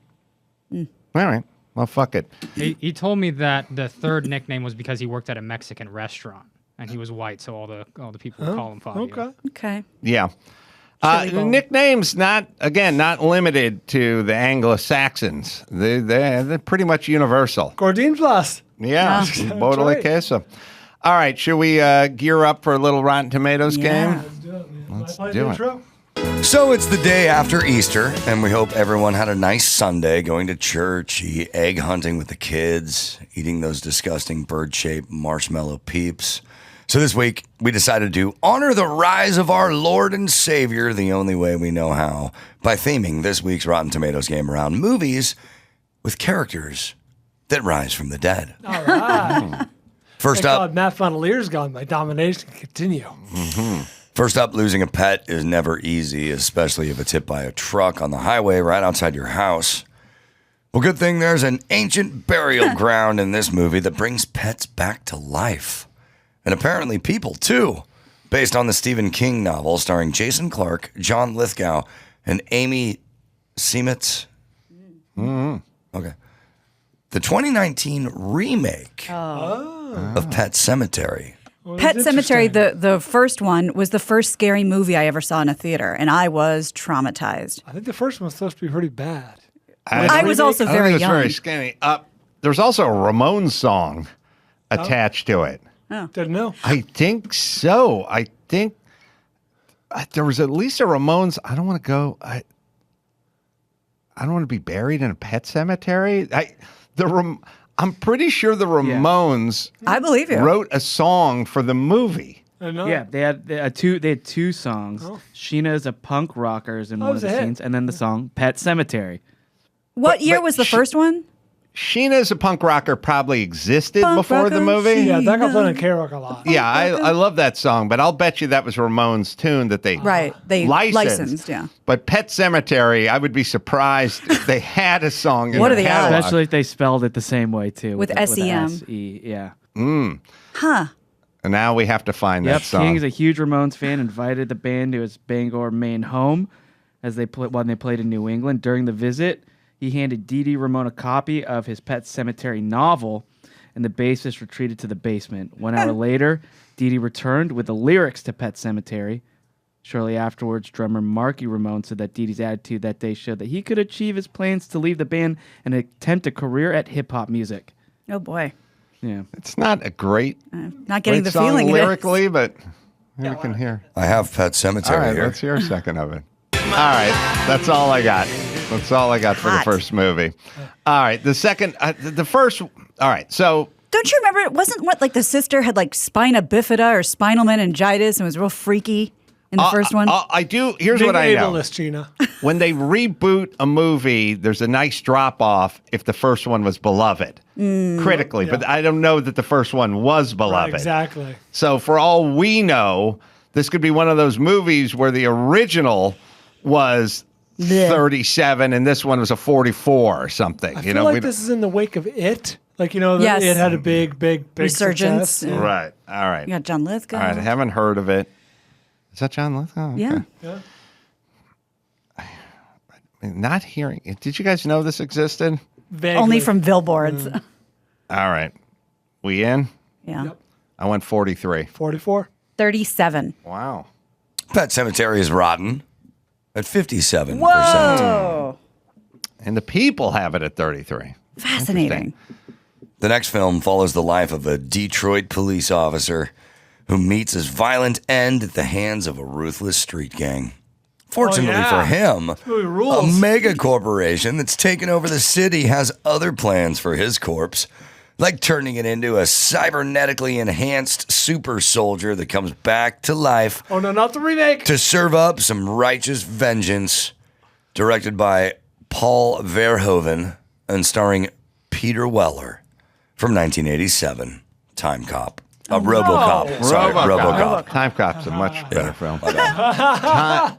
All right. Well, fuck it. He told me that the third nickname was because he worked at a Mexican restaurant and he was white, so all the people would call him Fabio. Okay. Yeah. Nicknames not limited to the Anglo-Saxons. They're pretty much universal. Gordine Plus. Yeah. Bodily queso. All right. Should we gear up for a little Rotten Tomatoes game? Let's do it. So it's the day after Easter, and we hope everyone had a nice Sunday going to church, egg hunting with the kids, eating those disgusting bird-shaped marshmallow peeps. So this week, we decided to honor the rise of our Lord and Savior the only way we know how, by theming this week's Rotten Tomatoes game around movies with characters that rise from the dead. All right. First Thank up, God Matt Fondelier's gone. My domination can continue. First up, losing a pet is never easy, especially if it's hit by a truck on the highway right outside your house. Well, good thing there's an ancient burial ground in this movie that brings pets back to life. And apparently people, too, based on the Stephen King novel starring Jason Clarke, John Lithgow, and Amy Seimetz. Okay. The 2019 remake of Pet Sematary. Well, Pet that's Cemetery, interesting. the first one, was the first scary movie I ever saw in a theater, and I was traumatized. I think the first one's supposed to be pretty bad. I was also very it was young. very skinny. There's also a Ramones song attached to it. Oh. Didn't know. I think so. I think there was at least a Ramones. I don't want to go. I don't want to be buried in a pet cemetery. I'm pretty sure the Ramones I believe you. wrote a song for the movie. Yeah, they had two songs. Oh. Sheena is a punk rocker is in one of was the a hit. scenes, and then the song "Pet Cemetery." What year was the first one? Sheena as a punk rocker probably existed Punk before the rocker, movie. Yeah, that got played on K-Rock a lot. Yeah, I love that song, but I'll bet you that was Ramones' tune that they They licensed, yeah. But Pet Cemetery, I would be surprised if they had a song in What the are the odds? catalog. Especially if they spelled it the same way too, With a SEM. S-E, yeah. Huh. And now we have to find Yep, that song. King is a huge Ramones fan. Invited the band to his Bangor, Maine home when they played in New England. During the visit, he handed Dee Dee Ramone a copy of his Pet Cemetery novel, and the bassist retreated to the basement. 1 hour later, Dee Dee returned with the lyrics to Pet Cemetery. Shortly afterwards, drummer Marky Ramone said that Dee Dee's attitude that day showed that he could achieve his plans to leave the band and attempt a career at hip-hop music. Oh, boy. Yeah. It's not a great, Not getting great the song feeling it is. lyrically, but we can hear. I have Pet All Cemetery right, here. let's hear a second of it. All right, that's all I got. That's all I got for the Hot. first movie. All right, the second, the first. All right, so Don't you remember? It wasn't what like the sister had like spina bifida or spinal meningitis and was real freaky in the first one. I do. Here's Big what I know. ableist, Gina. When they reboot a movie, there's a nice drop off if the first one was beloved critically, but I don't know that the first one was beloved. Right, exactly. So for all we know, this could be one of those movies where the original was 37 and this one was a 44 or something. I feel like this is in the wake of It. Like, Yes. It had a big Resurgence. success. Yeah. Right. All right. You got John Lithgow. All right. I haven't heard of it. Is that John Lithgow? Okay. Yeah. Yeah. Not hearing it. Did you guys know this existed? Vaguely. Only from billboards. All right. We in? Yeah. Yep. I went 43. 44. 37. Wow. Pet Cemetery is rotten at 57%. Whoa. And the people have it at 33. Fascinating. The next film follows the life of a Detroit police officer who meets his violent end at the hands of a ruthless street gang. Fortunately for him, movie a rules. mega corporation that's taken over the city has other plans for his corpse, like turning it into a cybernetically enhanced super soldier that comes back to life Oh, no, not the remake. to serve up some righteous vengeance. Directed by Paul Verhoeven and starring Peter Weller from 1987. Time Cop. RoboCop. Sorry, RoboCop. Time Cop's a much better film.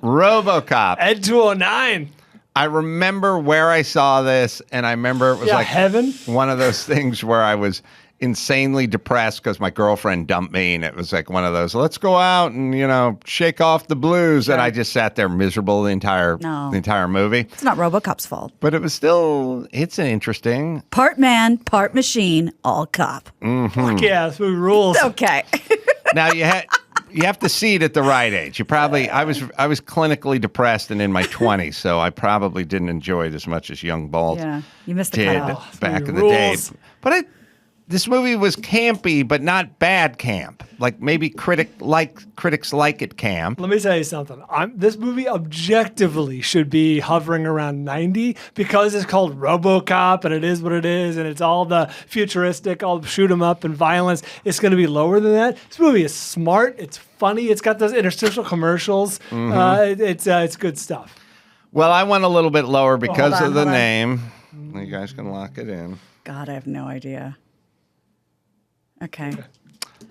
RoboCop. Ed 209. I remember where I saw this, and I remember it was like Heaven. one of those things where I was insanely depressed because my girlfriend dumped me, and it was like one of those, let's go out and, shake off the blues. And I just sat there miserable the entire movie. It's not RoboCop's fault. But it was still, it's an interesting. Part man, part machine, all cop. Fuck yeah, this movie rules. Okay. Now you have to see it at the right age. You probably I was clinically depressed and in my 20s, so I probably didn't enjoy it as much as young Bald Yeah, you missed the did cutoff. back in the Rules. day. But this movie was campy, but not bad camp. Like maybe critics like it camp. Let me tell you something. This movie objectively should be hovering around 90 because it's called RoboCop and it is what it is and it's all the futuristic, all shoot 'em up and violence. It's going to be lower than that. This movie is smart. It's funny. It's got those interstitial commercials. It's good stuff. Well, I went a little bit lower because hold of the on. name. You guys can lock it in. God, I have no idea. Okay.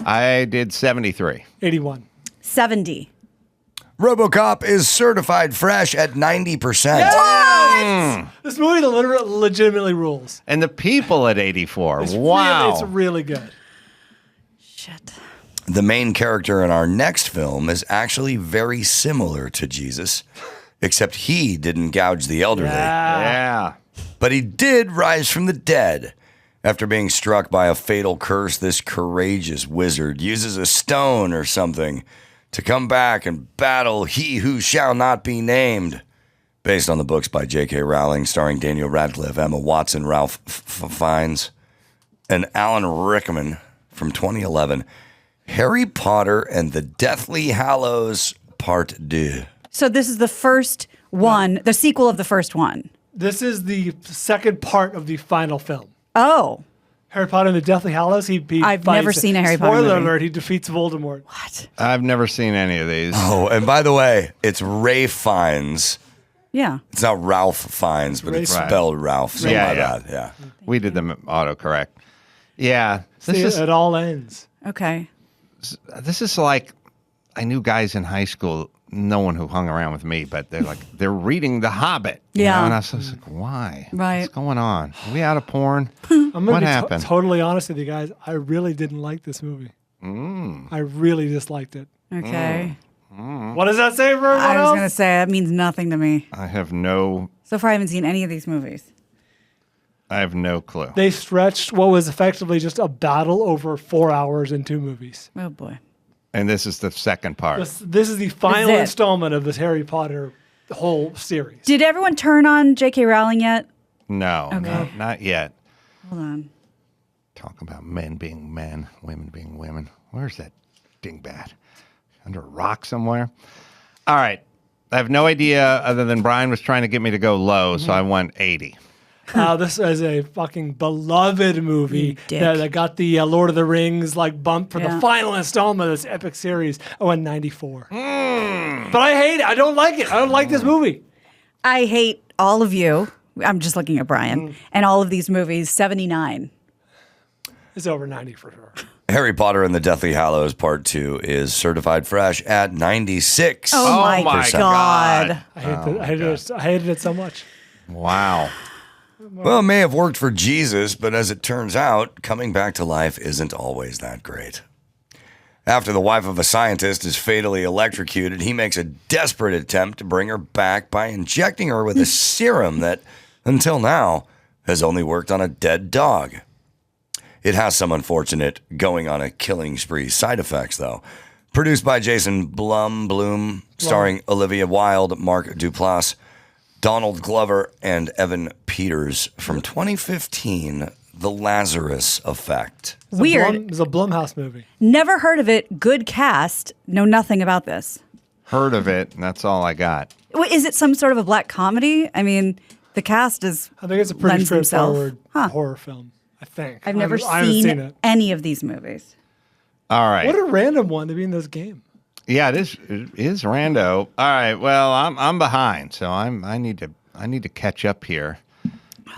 I did 73. 81. 70. RoboCop is certified fresh at 90%. This movie legitimately rules. And the people at 84. It's Wow. it's really good. Shit. The main character in our next film is actually very similar to Jesus, except he didn't gouge the elderly. Yeah. But he did rise from the dead. After being struck by a fatal curse, this courageous wizard uses a stone or something to come back and battle he who shall not be named. Based on the books by J.K. Rowling, starring Daniel Radcliffe, Emma Watson, Ralph Fiennes, and Alan Rickman from 2011. Harry Potter and the Deathly Hallows Part 2. So this is the first one, the sequel of the first one. This is the second part of the final film. Oh. Harry Potter and the Deathly Hallows. I've never seen a Harry Potter Spoiler movie. alert, he defeats Voldemort. What? I've never seen any of these. Oh, and by the way, it's Ray Fiennes. Yeah. It's not Ralph Fiennes, but it's Right. spelled Ralph. So my bad. Yeah. We did them autocorrect. Yeah. See, it all ends. Okay. This is like, I knew guys in high school, no one who hung around with me, but they're reading The Hobbit. you Yeah. know, and I was like, why? Right. What's going on? Are we out of porn? I'm going What to be happened? totally honest with you guys. I really didn't like this movie. I really disliked it. Okay. What does that say for everyone I was else? going to say that means nothing to me. I have no So far, I haven't seen any of these movies. clue. They stretched what was effectively just a battle over 4 hours in 2 movies. Oh, boy. And this is the second part. This is the final This is it. installment of this Harry Potter whole series. Did everyone turn on J.K. Rowling yet? No, Okay. not yet. Hold on. Talk about men being men, women being women. Where's that dingbat? Under a rock somewhere? All right. I have no idea other than Brian was trying to get me to go low, so I went 80. This is a fucking beloved movie that got the Lord of the Rings bump for the final installment of this epic series. I went 94. But I hate it. I don't like it. I don't like this movie. I hate all of you. I'm just looking at Brian. And all of these movies, 79. It's over 90 for sure. Harry Potter and the Deathly Hallows Part 2 is certified fresh at 96. Oh my God. I hated it so much. Wow. Well, it may have worked for Jesus, but as it turns out, coming back to life isn't always that great. After the wife of a scientist is fatally electrocuted, he makes a desperate attempt to bring her back by injecting her with a serum that, until now, has only worked on a dead dog. It has some unfortunate going on a killing spree side effects, though. Produced by Jason Blum, starring Olivia Wilde, Mark Duplass, Donald Glover, and Evan Peters from 2015, The Lazarus Effect. Weird. It's a Blumhouse movie. Never heard of it. Good cast. Know nothing about this. Heard of it, and that's all I got. Wait, is it some sort of a black comedy? I mean, the cast is. I think it's a pretty lends himself. straightforward horror film. I think. I've never I haven't seen seen it. any of these movies. All right. What a random one to be in this game. Yeah, it is rando. All right. Well, I'm behind, so I need to catch up here.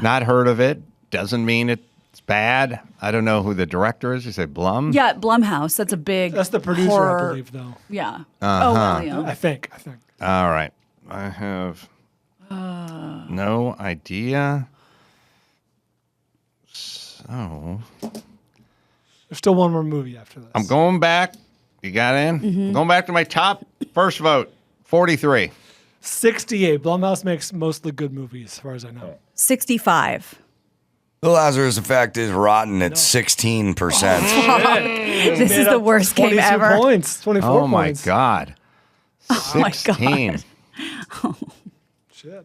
Not heard of it. Doesn't mean it's bad. I don't know who the director is. You say Blum? Yeah, Blumhouse. That's a big. That's the producer, horror. I believe, though. Yeah. Uh-huh. Oh, well, yeah. I think. All right. I have no idea. So There's still one more movie after this. I'm going back. You got in? I'm going back to my top first vote. 43. 68. Blumhouse makes mostly good movies, as far as I know. 65. The Lazarus Effect is rotten at 16%. This is the worst game 22 ever. points. 24 Oh my points. God. Oh my 16. God.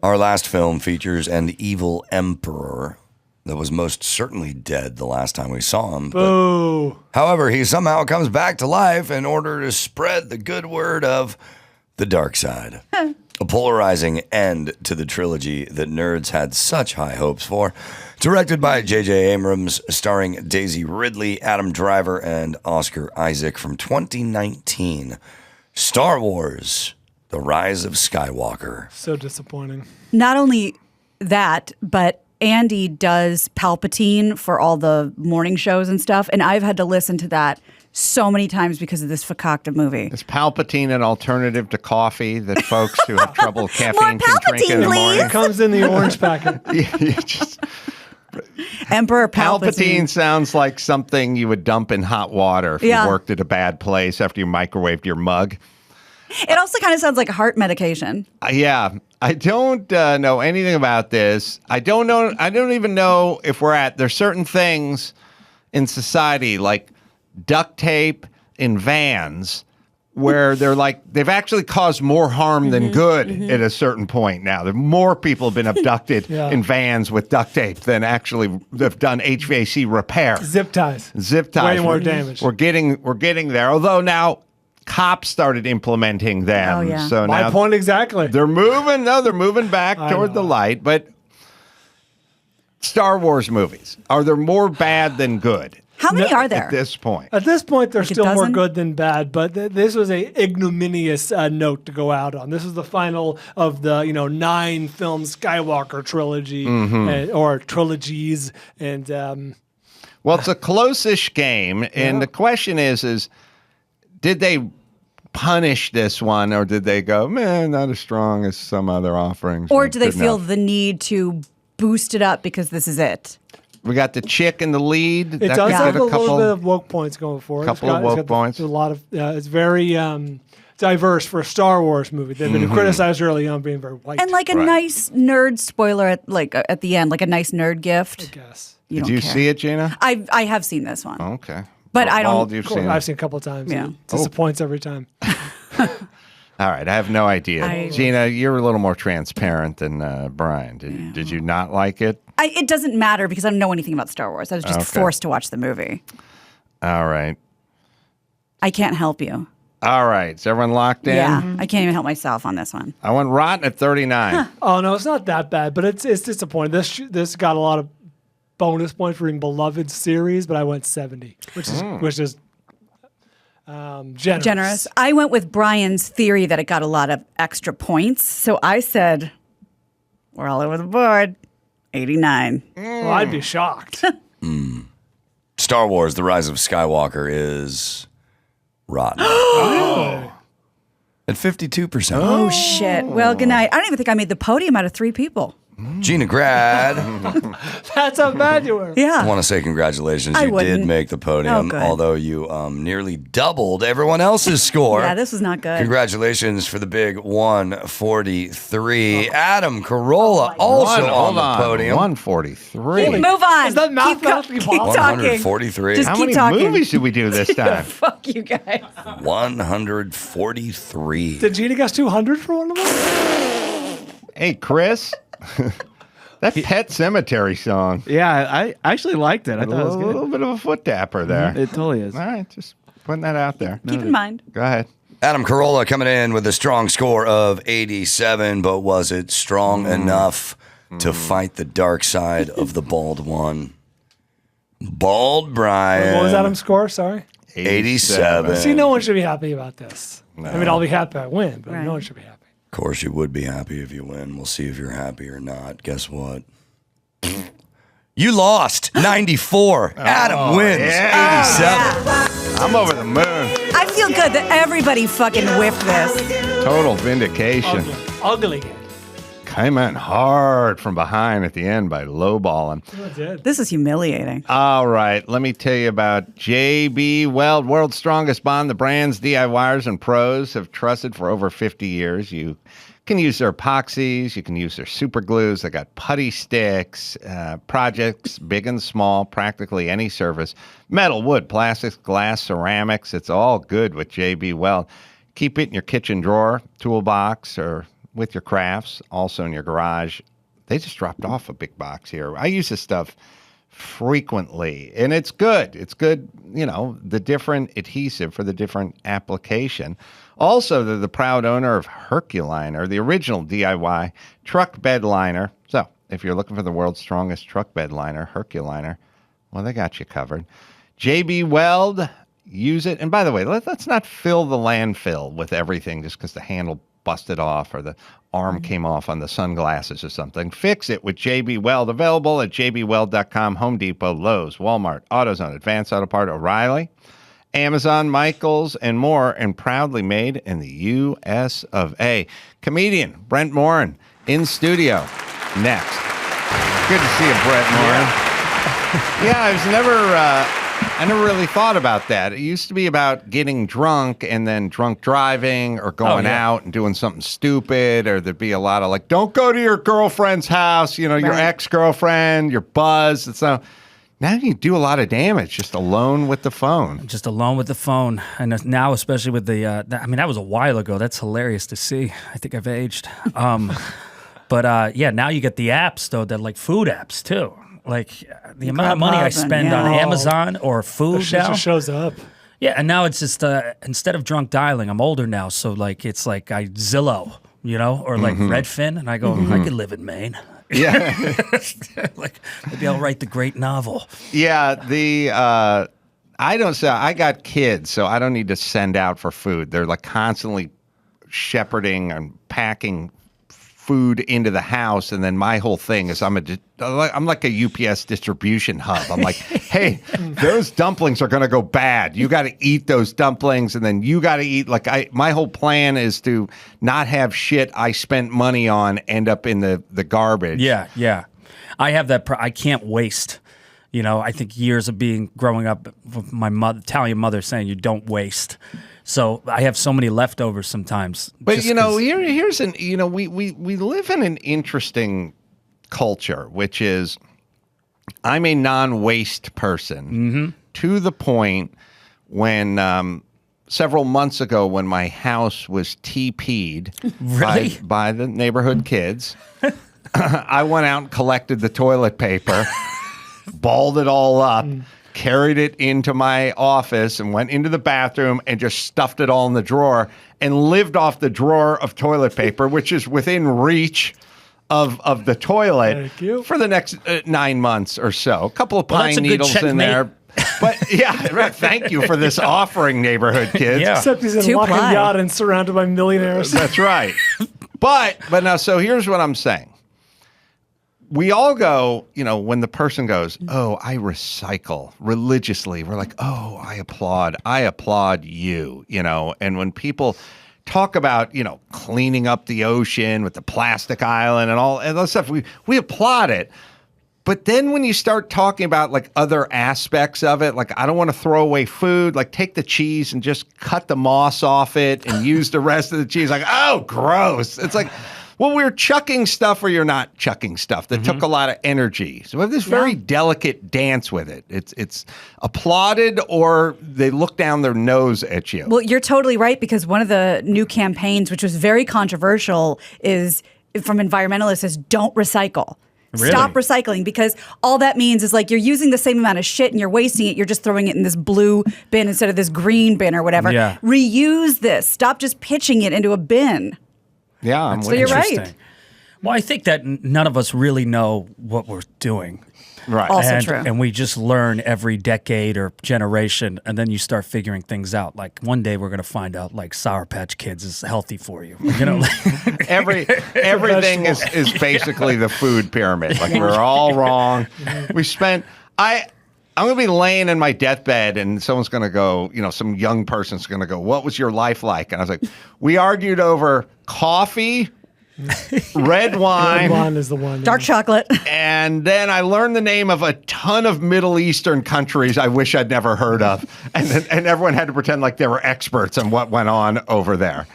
Our last film features an evil emperor that was most certainly dead the last time we saw him. Boo. However, he somehow comes back to life in order to spread the good word of the dark side. A polarizing end to the trilogy that nerds had such high hopes for. Directed by J.J. Abrams, starring Daisy Ridley, Adam Driver, and Oscar Isaac from 2019. Star Wars, The Rise of Skywalker. So disappointing. Not only that, but Andy does Palpatine for all the morning shows and stuff, and I've had to listen to that so many times because of this fakakta movie. Is Palpatine an alternative to coffee that folks who have trouble with caffeine can drink in the Palpatine, morning? It comes in the orange packet. Emperor Palpatine sounds like something you would dump in hot water if Yeah. you worked at a bad place after you microwaved your mug. It also kind of sounds like a heart medication. Yeah, I don't know anything about this. I don't know. I don't even know if there's certain things in society like duct tape in vans where they've actually caused more harm than good at a certain point now. There more people have been abducted in vans with duct tape than actually have done HVAC repair. Zip ties. Way more damage. We're getting there. Although now cops started implementing them. Oh, yeah. So My now point exactly. they're moving. No, they're moving back toward the light. But Star Wars movies. Are there more bad than good? How many are there? At this point? At this point, there's Like a still more dozen? good than bad, but this was a ignominious note to go out on. This is the final of the 9-film Skywalker trilogy or trilogies, and Well, it's a close-ish game, and the question is did they punish this one, or did they go, man, not as strong as some other offerings? Or Not do they good feel enough." the need to boost it up because this is it? We got the chick in the lead. it That does could have get a little bit of woke points going for it. couple of woke points. A lot of it's very diverse for a Star Wars movie. They've been criticized early on being very white. And like a nice nerd spoiler at the end, like a nice nerd gift. I guess. Did you see it, Gina? I have seen this one. Okay. But I don't- All you've seen I've it. seen a couple of times. Yeah. It disappoints every time. All right, I have no idea. Gina, you're a little more transparent than Brian. Did you not like it? It doesn't matter because I don't know anything about Star Wars. I was just forced to watch the movie. All right. I can't help you. All right. Is everyone locked in? Yeah, I can't even help myself on this one. I went rotten at 39. Oh no, it's not that bad, but it's disappointing. This got a lot of bonus points for being beloved series, but I went 70, which is generous. Generous. I went with Brian's theory that it got a lot of extra points. So I said, we're all over the board. 89. Well, I'd be shocked. Star Wars: The Rise of Skywalker is rotten. At 52%. Oh, shit. Well, good night. I don't even think I made the podium out of 3 people. Gina Grad. That's how bad you were. Yeah. I want to say congratulations. I You did wouldn't. make the podium, Oh, good. although you nearly doubled everyone else's score. Yeah, this was not good. Congratulations for the big 143. Adam Carolla also on the podium. 143. Move on. Is that Keep mathematically possible? talking. 143. Just How keep many talking. movies did we do this time? Fuck you guys. 143. Did Gina guess 200 for one of them? Hey, Chris. That Pet Cemetery song. Yeah, I actually liked it. I thought it was A good. little bit of a foot tapper there. It totally is. All right, just putting that out there. Keep in mind. Go ahead. Adam Carolla coming in with a strong score of 87, but was it strong enough to fight the dark side of the bald one? Bald Brian. What was Adam's score? Sorry. 87. See, no one should be happy about this. No. I mean, I'll be happy I win, but Right. no one should be happy. Of course, you would be happy if you win. We'll see if you're happy or not. Guess what? You lost 94. Adam wins 87. I'm over the moon. I feel good that everybody fucking whiffed this. Total vindication. Ugly. Came in hard from behind at the end by lowballing. That's it. This is humiliating. All right, let me tell you about JB Weld, world's strongest bond. The brands DIYers and pros have trusted for over 50 years. You can use their epoxies. You can use their super glues. They got putty sticks, projects big and small, practically any surface. Metal, wood, plastics, glass, ceramics. It's all good with JB Weld. Keep it in your kitchen drawer, toolbox, or with your crafts, also in your garage. They just dropped off a big box here. I use this stuff frequently, and it's good. It's good, the different adhesive for the different application. Also, they're the proud owner of Herculiner, the original DIY truck bed liner. So if you're looking for the world's strongest truck bed liner, Herculiner, well, they got you covered. JB Weld, use it. And by the way, let's not fill the landfill with everything just because the handle busted off or the arm came off on the sunglasses or something. Fix it with JB Weld. Available at jbweld.com, Home Depot, Lowe's, Walmart, AutoZone, Advanced Auto Part, O'Reilly, Amazon, Michaels, and more, and proudly made in the U.S. of A. Comedian Brent Morin in studio next. Good to see you, Brent Morin. Yeah, I never really thought about that. It used to be about getting drunk and then drunk driving or going out and doing something stupid, or there'd be a lot of like, don't go to your girlfriend's house, your ex-girlfriend, your buzz. And so now you do a lot of damage just alone with the phone. Just alone with the phone. And now, especially with that was a while ago. That's hilarious to see. I think I've aged. But now you get the apps, though, that like food apps, too. Like the amount of money I spend on Amazon or food Shit now. just shows up. Yeah, and now it's just instead of drunk dialing, I'm older now, so like it's like I Zillow, or like Redfin, and I go, I could live in Maine. Yeah. Like maybe I'll write the great novel. Yeah, I don't say I got kids, so I don't need to send out for food. They're like constantly shepherding and packing food into the house, and then my whole thing is I'm like a UPS distribution hub. I'm like, hey, those dumplings are gonna go bad. You got to eat those dumplings, and then you got to eat. My whole plan is to not have shit I spent money on end up in the garbage. Yeah. I have that. I can't waste. You know, I think years of growing up with my Italian mother saying you don't waste. So I have so many leftovers sometimes. But here's we live in an interesting culture, which is I'm a non-waste person to the point when several months ago when my house was TP'd by the neighborhood kids, I went out and collected the toilet paper, balled it all up, carried it into my office and went into the bathroom and just stuffed it all in the drawer and lived off the drawer of toilet paper, which is within reach of the toilet for the next 9 months or so. A couple of pine needles in there. But yeah, right, thank you for this offering, neighborhood kids. Yeah. Except he's in a walking yacht and surrounded by millionaires. That's right. But now, so here's what I'm saying. We all go, when the person goes, oh, I recycle religiously. We're like, oh, I applaud you, And when people talk about, cleaning up the ocean with the plastic island and all and that stuff, we applaud it. But then when you start talking about like other aspects of it, like I don't want to throw away food, like take the cheese and just cut the moss off it and use the rest of the cheese. Like, oh, gross. It's like, well, we're chucking stuff or you're not chucking stuff that took a lot of energy. So we have this very delicate dance with it. It's applauded or they look down their nose at you. Well, you're totally right, because one of the new campaigns, which was very controversial, is from environmentalists is don't recycle. Really? Stop recycling, because all that means is like you're using the same amount of shit and you're wasting it. You're just throwing it in this blue bin instead of this green bin or whatever. Yeah. Reuse this. Stop just pitching it into a bin. Yeah, so you're right. Well, I think that none of us really know what we're doing. Right. Also true. And we just learn every decade or generation, and then you start figuring things out. Like one day we're going to find out like Sour Patch Kids is healthy for you. Everything is basically the food pyramid. Like we're all wrong. I'm going to be laying in my deathbed and someone's going to go, some young person's going to go, what was your life like? And I was like, we argued over coffee, red wine. Red wine is the one. Dark chocolate. And then I learned the name of a ton of Middle Eastern countries I wish I'd never heard of. And everyone had to pretend like they were experts on what went on over there.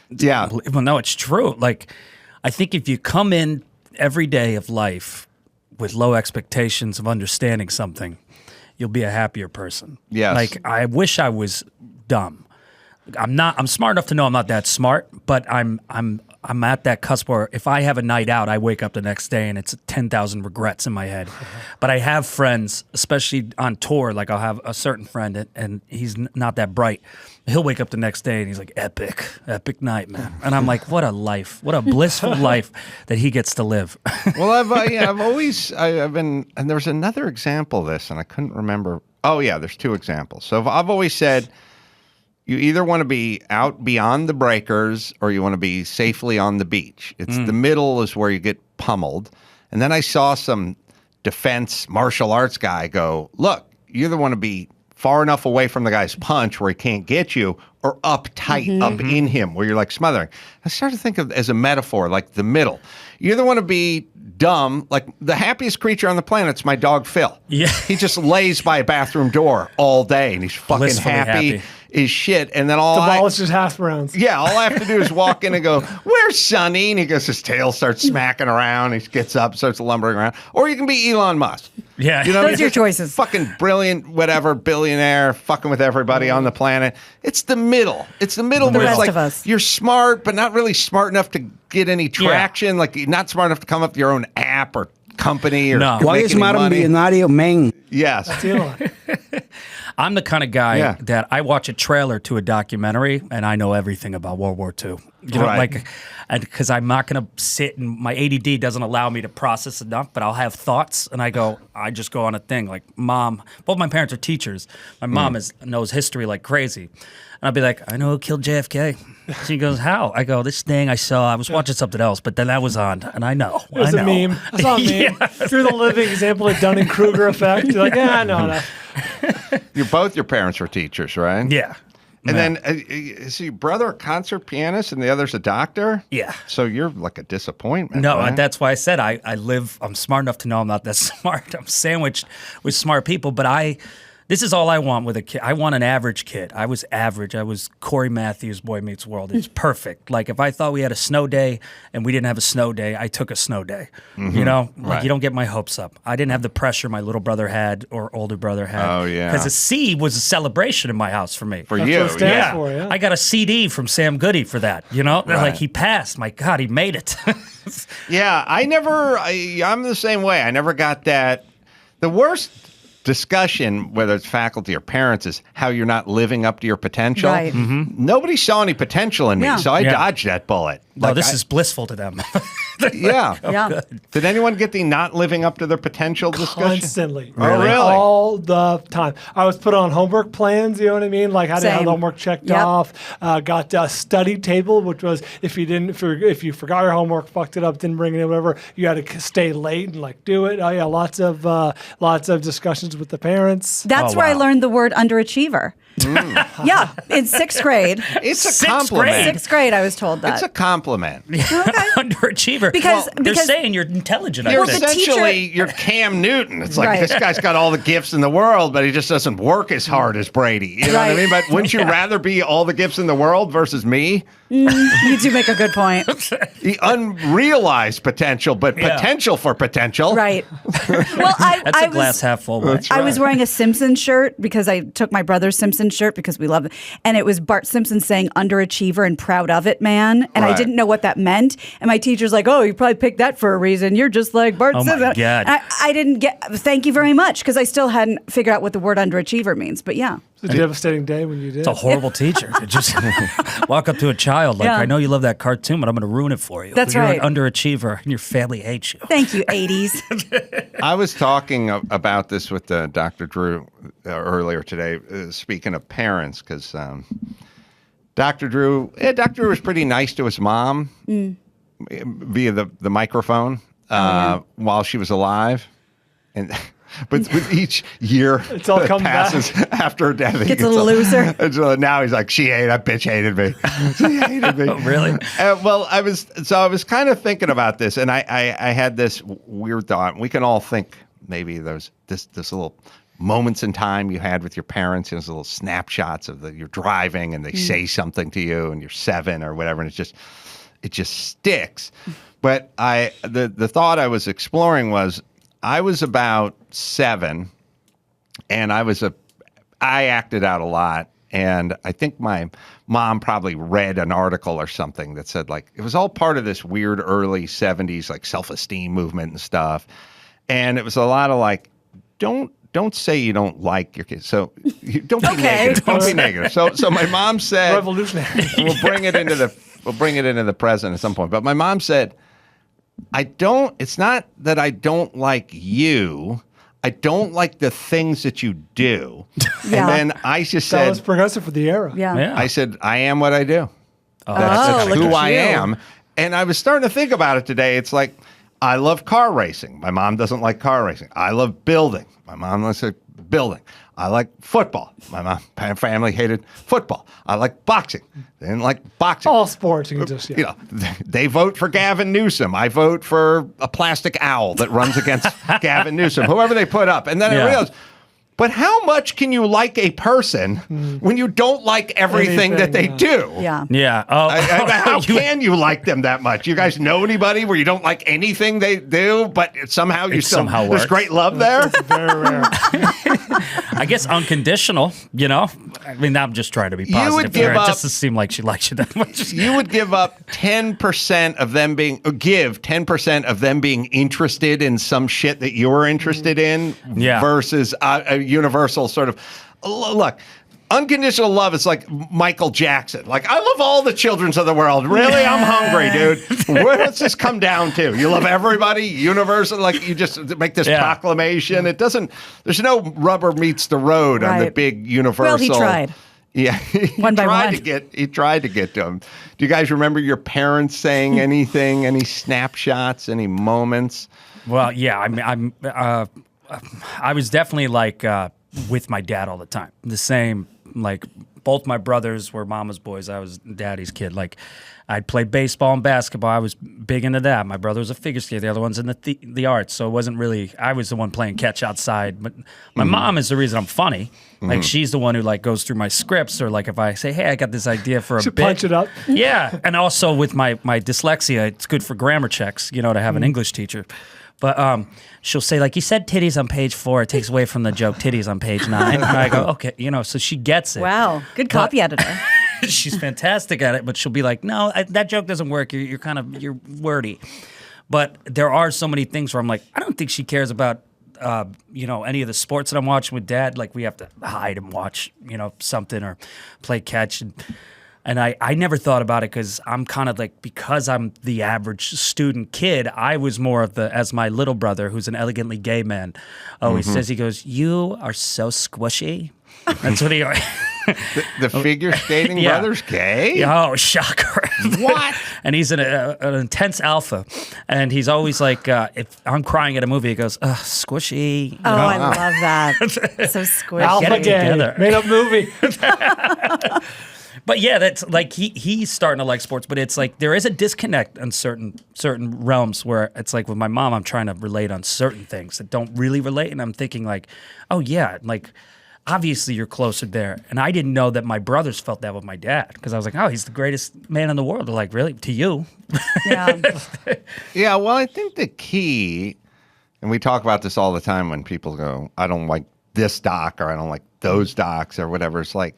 Yeah. Well, no, it's true. Like, I think if you come in every day of life with low expectations of understanding something, you'll be a happier person. Yes. Like, I wish I was dumb. I'm smart enough to know I'm not that smart, but I'm at that cusp where if I have a night out, I wake up the next day and it's 10,000 regrets in my head. But I have friends, especially on tour, like I'll have a certain friend and he's not that bright. He'll wake up the next day and he's like, epic night, man. And I'm like, what a life, what a blissful life that he gets to live. Well, I've been, and there's another example of this, and I couldn't remember. Oh yeah, there's two examples. So I've always said, you either want to be out beyond the breakers or you want to be safely on the beach. It's the middle is where you get pummeled. And then I saw some defense martial arts guy go, look, you either want to be far enough away from the guy's punch where he can't get you, or up tight, up in him, where you're like smothering. I started to think of it as a metaphor, like the middle. You either want to be dumb, like the happiest creature on the planet's my dog Phil. Yeah. He just lays by a bathroom door all day and he's fucking happy as shit. And then demolishes hash browns. Yeah, all I have to do is walk in and go, where's Sonny? And he goes, his tail starts smacking around. He gets up, starts lumbering around. Or you can be Elon Musk. Yeah. Those are your choices. Fucking brilliant, whatever, billionaire, fucking with everybody on the planet. It's the middle. It's the middle where it's like, you're smart, but not really smart enough to get any traction. Like, you're not smart enough to come up with your own app or company or make any money. Millonario, man. Yes. I'm the kind of guy Yeah. that I watch a trailer to a documentary and I know everything about World War II. You know, Right. because I'm not going to sit and my ADD doesn't allow me to process enough, but I'll have thoughts and I just go on a thing like mom. Both my parents are teachers. My mom knows history like crazy. And I'll be like, I know who killed JFK. She goes, how? I go, this thing I saw, I was watching something else, but then that was on, and I know. It was I a know. meme. I saw a meme. Yeah. You're the living example of Dunning-Kruger effect. You're like, yeah, I know that. Both your parents were teachers, right? Yeah. And then is your brother a concert pianist and the other's a doctor? Yeah. So you're like a disappointment. No, right? that's why I said I'm smart enough to know I'm not that smart. I'm sandwiched with smart people, but this is all I want with a kid. I want an average kid. I was average. I was Corey Matthews, Boy Meets World. It's perfect. Like if I thought we had a snow day and we didn't have a snow day, I took a snow day. You know, like you don't get my hopes up. I didn't have the pressure my little brother had or older brother had. Oh, yeah. Because a C was a celebration in my house for me. For That's you. what it stands for, yeah. I got a CD from Sam Goody for that. You know, Right. like he passed. My God, he made it. Yeah, I'm the same way. I never got that. The worst discussion, whether it's faculty or parents, is how you're not living up to your potential. Right. Nobody saw any potential in me, Yeah. so I Yeah. dodged that bullet. No, this is blissful to them. Yeah. Yeah. Did anyone get the not living up to their potential discussion? Constantly. Oh, really? All the time. I was put on homework plans, you know what I mean? Like, I had to have Same. the homework checked Yep. off. Got a study table, which was if you forgot your homework, fucked it up, didn't bring it in, whatever, you had to stay late and like do it. Oh, yeah, lots of discussions with the parents. That's where I learned the word underachiever. Yeah, in sixth grade. It's a Sixth compliment. grade? Sixth grade, I was told that. It's a compliment. Underachiever. Because- they're because- saying you're intelligent. You're I think. essentially you're Cam Newton. It's like Right. this guy's got all the gifts in the world, but he just doesn't work as hard as Brady. You know what I Right. mean? But wouldn't you rather be all the gifts in the world versus me? You do make a good point. The unrealized potential, but potential for potential. Right. Well, That's I a glass half full. Way. I was wearing a Simpsons shirt because I took my brother's Simpsons shirt because we love it. And it was Bart Simpson saying underachiever and proud of it, man. And I Right. didn't know what that meant. And my teacher's like, oh, you probably picked that for a reason. You're just like Bart Oh, my Simpson. God. I didn't get, thank you very much, because I still hadn't figured out what the word underachiever means. But yeah. It was a devastating day when you did. It's a horrible teacher. To just walk up to a child like, Yeah. I know you love that cartoon, but I'm going to ruin it for you. That's You're right. an underachiever, and your family hates you. Thank you, 80s. I was talking about this with Dr. Drew earlier today, speaking of parents, because Dr. Drew was pretty nice to his mom via the microphone while she was alive. And but with each year It's all come passes back. after her death, he Gets a gets little looser. and so now he's like, that bitch hated me. She hated me. Really? Well, I was kind of thinking about this, and I had this weird thought. We can all think maybe this little moments in time you had with your parents, those little snapshots of you're driving and they say something to you, and you're 7 or whatever, and it just sticks. But the thought I was exploring was, I was about 7, and I acted out a lot. And I think my mom probably read an article or something that said, like, it was all part of this weird early 70s, like, self-esteem movement and stuff. And it was a lot of like, don't say you don't like your kids. So don't be negative. Don't be negative. So my mom said, revolutionary. we'll bring it into the present at some point. But my mom said, it's not that I don't like you. I don't like the things that you do. Yeah. And then I just That said, was progressive for the era. Yeah. I said, I am what I do. Oh, That's look who at I you. am. And I was starting to think about it today. It's like, I love car racing. My mom doesn't like car racing. I love building. My mom likes building. I like football. My family hated football. I like boxing. They didn't like boxing. All sports, you can just, You know, they vote for Gavin Newsom. I vote for a plastic owl that runs against Gavin Newsom, whoever they put up. And then I realized, but how much can you like a person when you don't like everything that they do? Yeah. Yeah. Oh, How can you like them that much? You guys know anybody where you don't like anything they do, but somehow you still somehow there's works. great love there? It's very rare. I guess unconditional, you know? I mean, I'm just trying to be positive. would give here. It up- doesn't seem like she likes you that much. You would give up 10% of them being give 10% of them being interested in some shit that you're interested in Yeah. versus a universal sort of look. Unconditional love is like Michael Jackson. Like, I love all the children of the world. Really? I'm hungry, dude. What's this come down to? You love everybody? Universal? Like, you just make this proclamation. It doesn't, there's no rubber meets the road on the big universal. Well, he tried. Yeah. He tried to get to him. Do you guys remember your parents saying anything, any snapshots, any moments? Well, yeah. I mean, I was definitely like with my dad all the time. The same. Like, both my brothers were mama's boys. I was daddy's kid. Like, I'd play baseball and basketball. I was big into that. My brother was a figure skater. The other one's in the arts. So it wasn't really, I was the one playing catch outside. But my mom is the reason I'm funny. Like, she's the one who, like, goes through my scripts. Or, like, if I say, hey, I got this idea for a bit. Punch it up. Yeah. And also with my dyslexia, it's good for grammar checks, to have an English teacher. But she'll say, like, you said titties on page 4. It takes away from the joke titties on page 9. And I go, okay, so she gets it. Wow, good copy editor. She's fantastic at it, but she'll be like, no, that joke doesn't work. You're wordy. But there are so many things where I'm like, I don't think she cares about, any of the sports that I'm watching with Dad. Like, we have to hide and watch, something or play catch. And I never thought about it because I'm kind of like, because I'm the average student kid, I was more of as my little brother, who's an elegantly gay man, always says, he goes, you are so squishy. That's what he The figure skating brother's gay? Oh, shocker. What? And he's an intense alpha. And he's always like, if I'm crying at a movie, he goes, squishy. Oh, I love that. So squishy. Alpha gay. Made up movie. But yeah, that's like he's starting to like sports, but it's like there is a disconnect in certain realms where it's like with my mom, I'm trying to relate on certain things that don't really relate, and I'm thinking like, oh yeah, like obviously you're closer there, and I didn't know that my brothers felt that with my dad because I was like, oh, he's the greatest man in the world. They're like, really, to you? Yeah. Yeah. Well, I think the key, and we talk about this all the time when people go, I don't like this doc or I don't like those docs or whatever. It's like.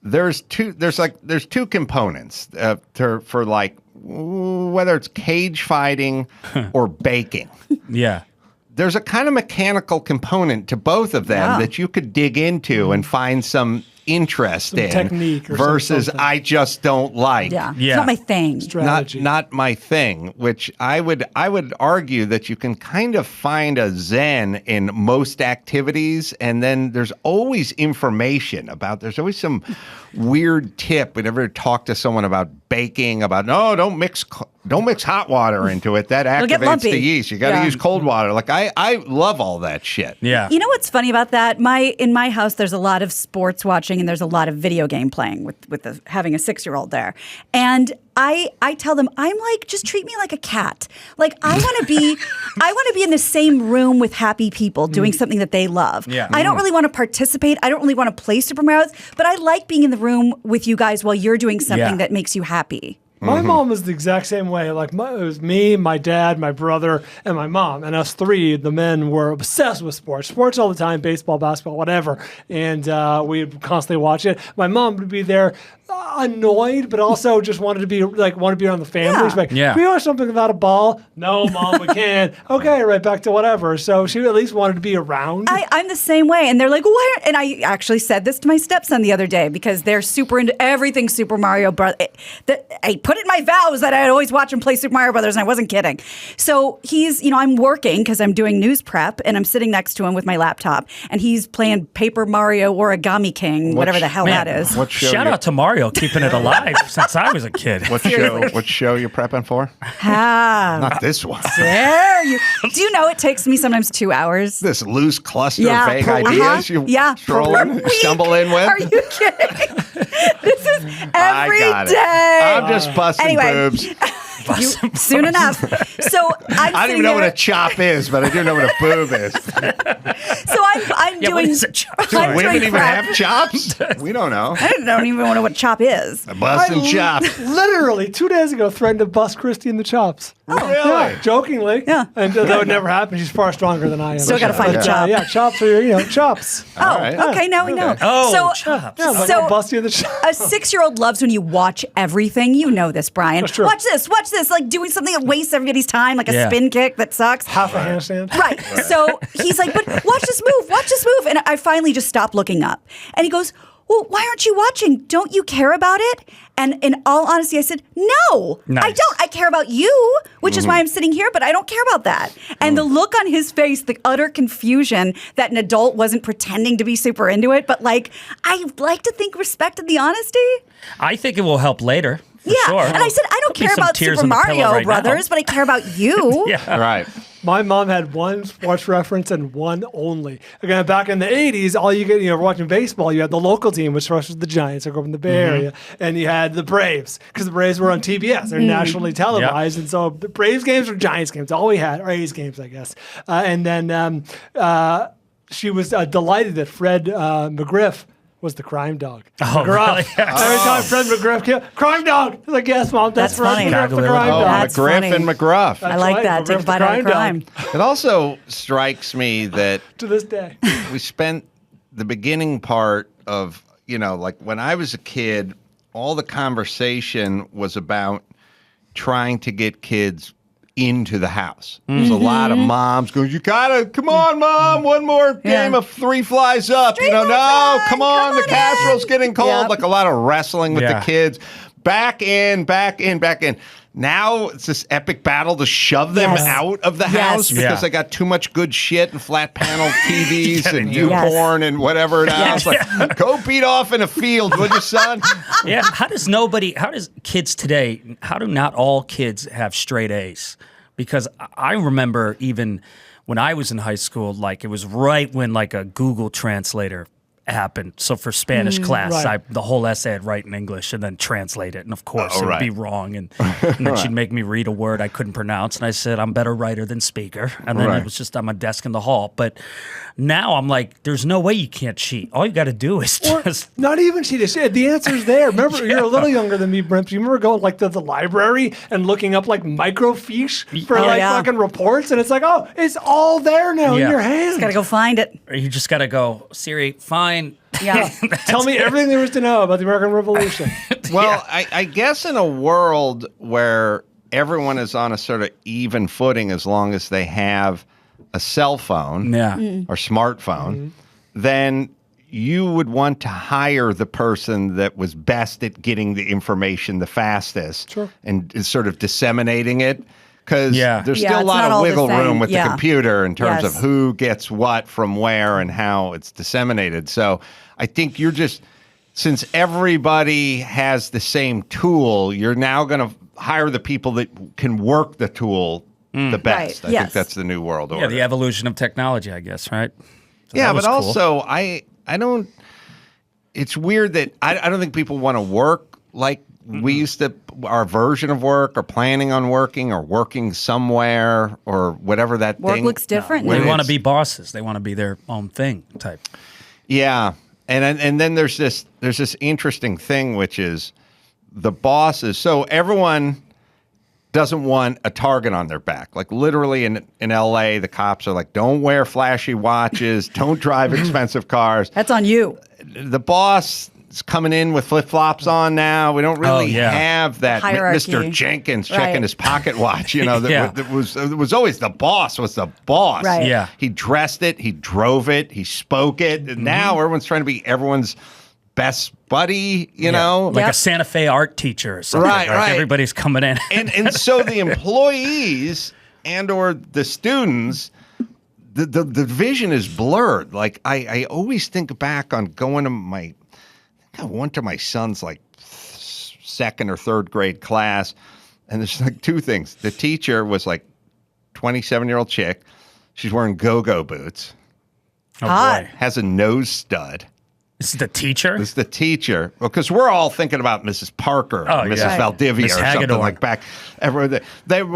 There's two components for like whether it's cage fighting or baking. Yeah. There's a kind of mechanical component to both of them that you could dig into and find some interest in technique or versus something. I just don't like. Yeah. It's not my thing. Strategy. Not my thing, which I would argue that you can kind of find a zen in most activities, and then there's always information there's always some weird tip whenever you talk to someone about baking, about don't mix hot water into it. That activates the yeast. You got to use cold water. Like I love all that shit. Yeah. You know what's funny about that? In my house, there's a lot of sports watching and there's a lot of video game playing with having a 6-year-old there. And I tell them, I'm like, just treat me like a cat. Like I want to be in the same room with happy people doing something that they love. Yeah. I don't really want to participate. I don't really want to play Super Mario, but I like being in the room with you guys while you're doing something that makes you happy. My mom was the exact same way. Like it was me, my dad, my brother, and my mom. And us three, the men, were obsessed with sports. Sports all the time, baseball, basketball, whatever. And we'd constantly watch it. My mom would be there annoyed, but also just wanted to be around the family. She's like, can we watch something without a ball? No, Mom, we can't. Okay, right back to whatever. So she at least wanted to be around. I'm the same way. And they're like, why? And I actually said this to my stepson the other day because they're super into everything Super Mario Brothers. I put it in my vows that I'd always watch him play Super Mario Brothers, and I wasn't kidding. So he's, I'm working because I'm doing news prep, and I'm sitting next to him with my laptop, and he's playing Paper Mario Origami King, whatever the hell that is. Shout out to Mario keeping it alive since I was a kid. What show you prepping for? Not this one. There you. Do you know it takes me sometimes 2 hours? This loose cluster of vague ideas you stumble in with? Are you kidding? This is every day. I'm just busting boobs. Soon enough. So I don't even know what a chop is, but I do know what a boob is. So I'm doing. What is a chop? Do women even have chops? We don't know. I don't even know what chop is. A bust and chop. Literally 2 days ago, threatened to bust Christy in the chops. Really? Yeah, jokingly. Yeah. And that would never happen. She's far stronger than I am. Still got to find a chop. Yeah, chops are chops. Okay, now we know. Oh, so, chops. Yeah, so bust you the chops. a 6-year-old loves when you watch everything. You know this, Brian. That's true. Watch this, like doing something that wastes everybody's time, like a spin kick that sucks. Half a handstand. Right. So he's like, but watch this move. And I finally just stopped looking up. And he goes, well, why aren't you watching? Don't you care about it? And in all honesty, I said, no, I don't. I care about you, which is why I'm sitting here, but I don't care about that. And the look on his face, the utter confusion that an adult wasn't pretending to be super into it, but like, I like to think respected the honesty. I think it will help later. For sure. And I said, I don't care about tears Super on the pillow Mario right Brothers, now. but I care about you. Yeah. Right. My mom had one sports reference and one only. Again, back in the 80s, all you get, watching baseball, you had the local team, which was the Giants. I grew up in the Bay Area. And you had the Braves, because the Braves were on TBS. They're nationally televised. And so the Braves games were Giants games. All we had, or A's games, I guess. And then she was delighted that Fred McGriff was the crime dog. Oh, McGruff. really? Yes. Every time Fred McGriff came, crime dog. I was like, yes, Mom, that's Fred funny. McGriff, the crime Oh, dog. That's McGriff funny. and McGruff. I like right, that. Take a McGriff the bite out of crime crime. It also strikes me that To this day. we spent the beginning part of, like when I was a kid, all the conversation was about trying to get kids into the house. There's a lot of moms going, you gotta, come on, Mom, one more game of 3 flies up. No, come on, the casserole's getting cold. Yep. Like a lot of wrestling with the kids. Back in. Now it's this epic battle to shove them out of the house because they got too much good shit and flat panel TVs and YouPorn and whatever else. Like, go beat off in a field, would you, son? Yeah. How does kids today, how do not all kids have straight A's? Because I remember even when I was in high school, like it was right when like a Google translator happened. So for Spanish class, the whole essay I'd write in English and then translate it. And of course, it would be wrong. And then she'd make me read a word I couldn't pronounce. And I said, I'm better writer than speaker. And then it was just on my desk in the hall. But now I'm like, there's no way you can't cheat. All you got to do is just... Not even cheat. The answer's there. Remember, you're a little younger than me, Brent. Do you remember going like to the library and looking up like microfiche for fucking reports? And it's like, oh, it's all there now in your hands. Just got to go find it. Or you just got to go, Siri, fine. Yeah. Tell me everything there is to know about the American Revolution. Well, I guess in a world where everyone is on a sort of even footing as long as they have a cell phone or smartphone, then you would want to hire the person that was best at getting the information the fastest and is sort of disseminating it. Because there's still a lot of wiggle room with the computer in terms of who gets what from where and how it's disseminated. So I think since everybody has the same tool, you're now going to hire the people that can work the tool the best. I think that's the new world order. Yeah, the evolution of technology, I guess, right? So but also I don't. It's weird that I don't think people want to work like we used to. Our version of work, or planning on working, or working somewhere, or whatever that work thing looks different. They want to be bosses. They want to be their own thing type. Yeah, and then there's this interesting thing, which is the bosses. So everyone doesn't want a target on their back. Like literally in LA, the cops are like, don't wear flashy watches, don't drive expensive cars. That's on you. The boss is coming in with flip-flops on now. We don't really have that hierarchy. Mr. Jenkins checking his pocket watch. It was always the boss was the boss. Right. Yeah. He dressed it, he drove it, he spoke it. And now everyone's trying to be everyone's best buddy, you know? Like a Santa Fe art teacher or something. Right. Everybody's coming in. And so the employees and or the students, the vision is blurred. Like I always think back on going to I went to my son's like second or third grade class, and there's like two things. The teacher was like 27-year-old chick. She's wearing go-go boots. Oh, boy. Has a nose stud. This is the teacher? This is the teacher. Well, because we're all thinking about Mrs. Parker, or Mrs. Valdivia, Miss or Hagedorn. something like back.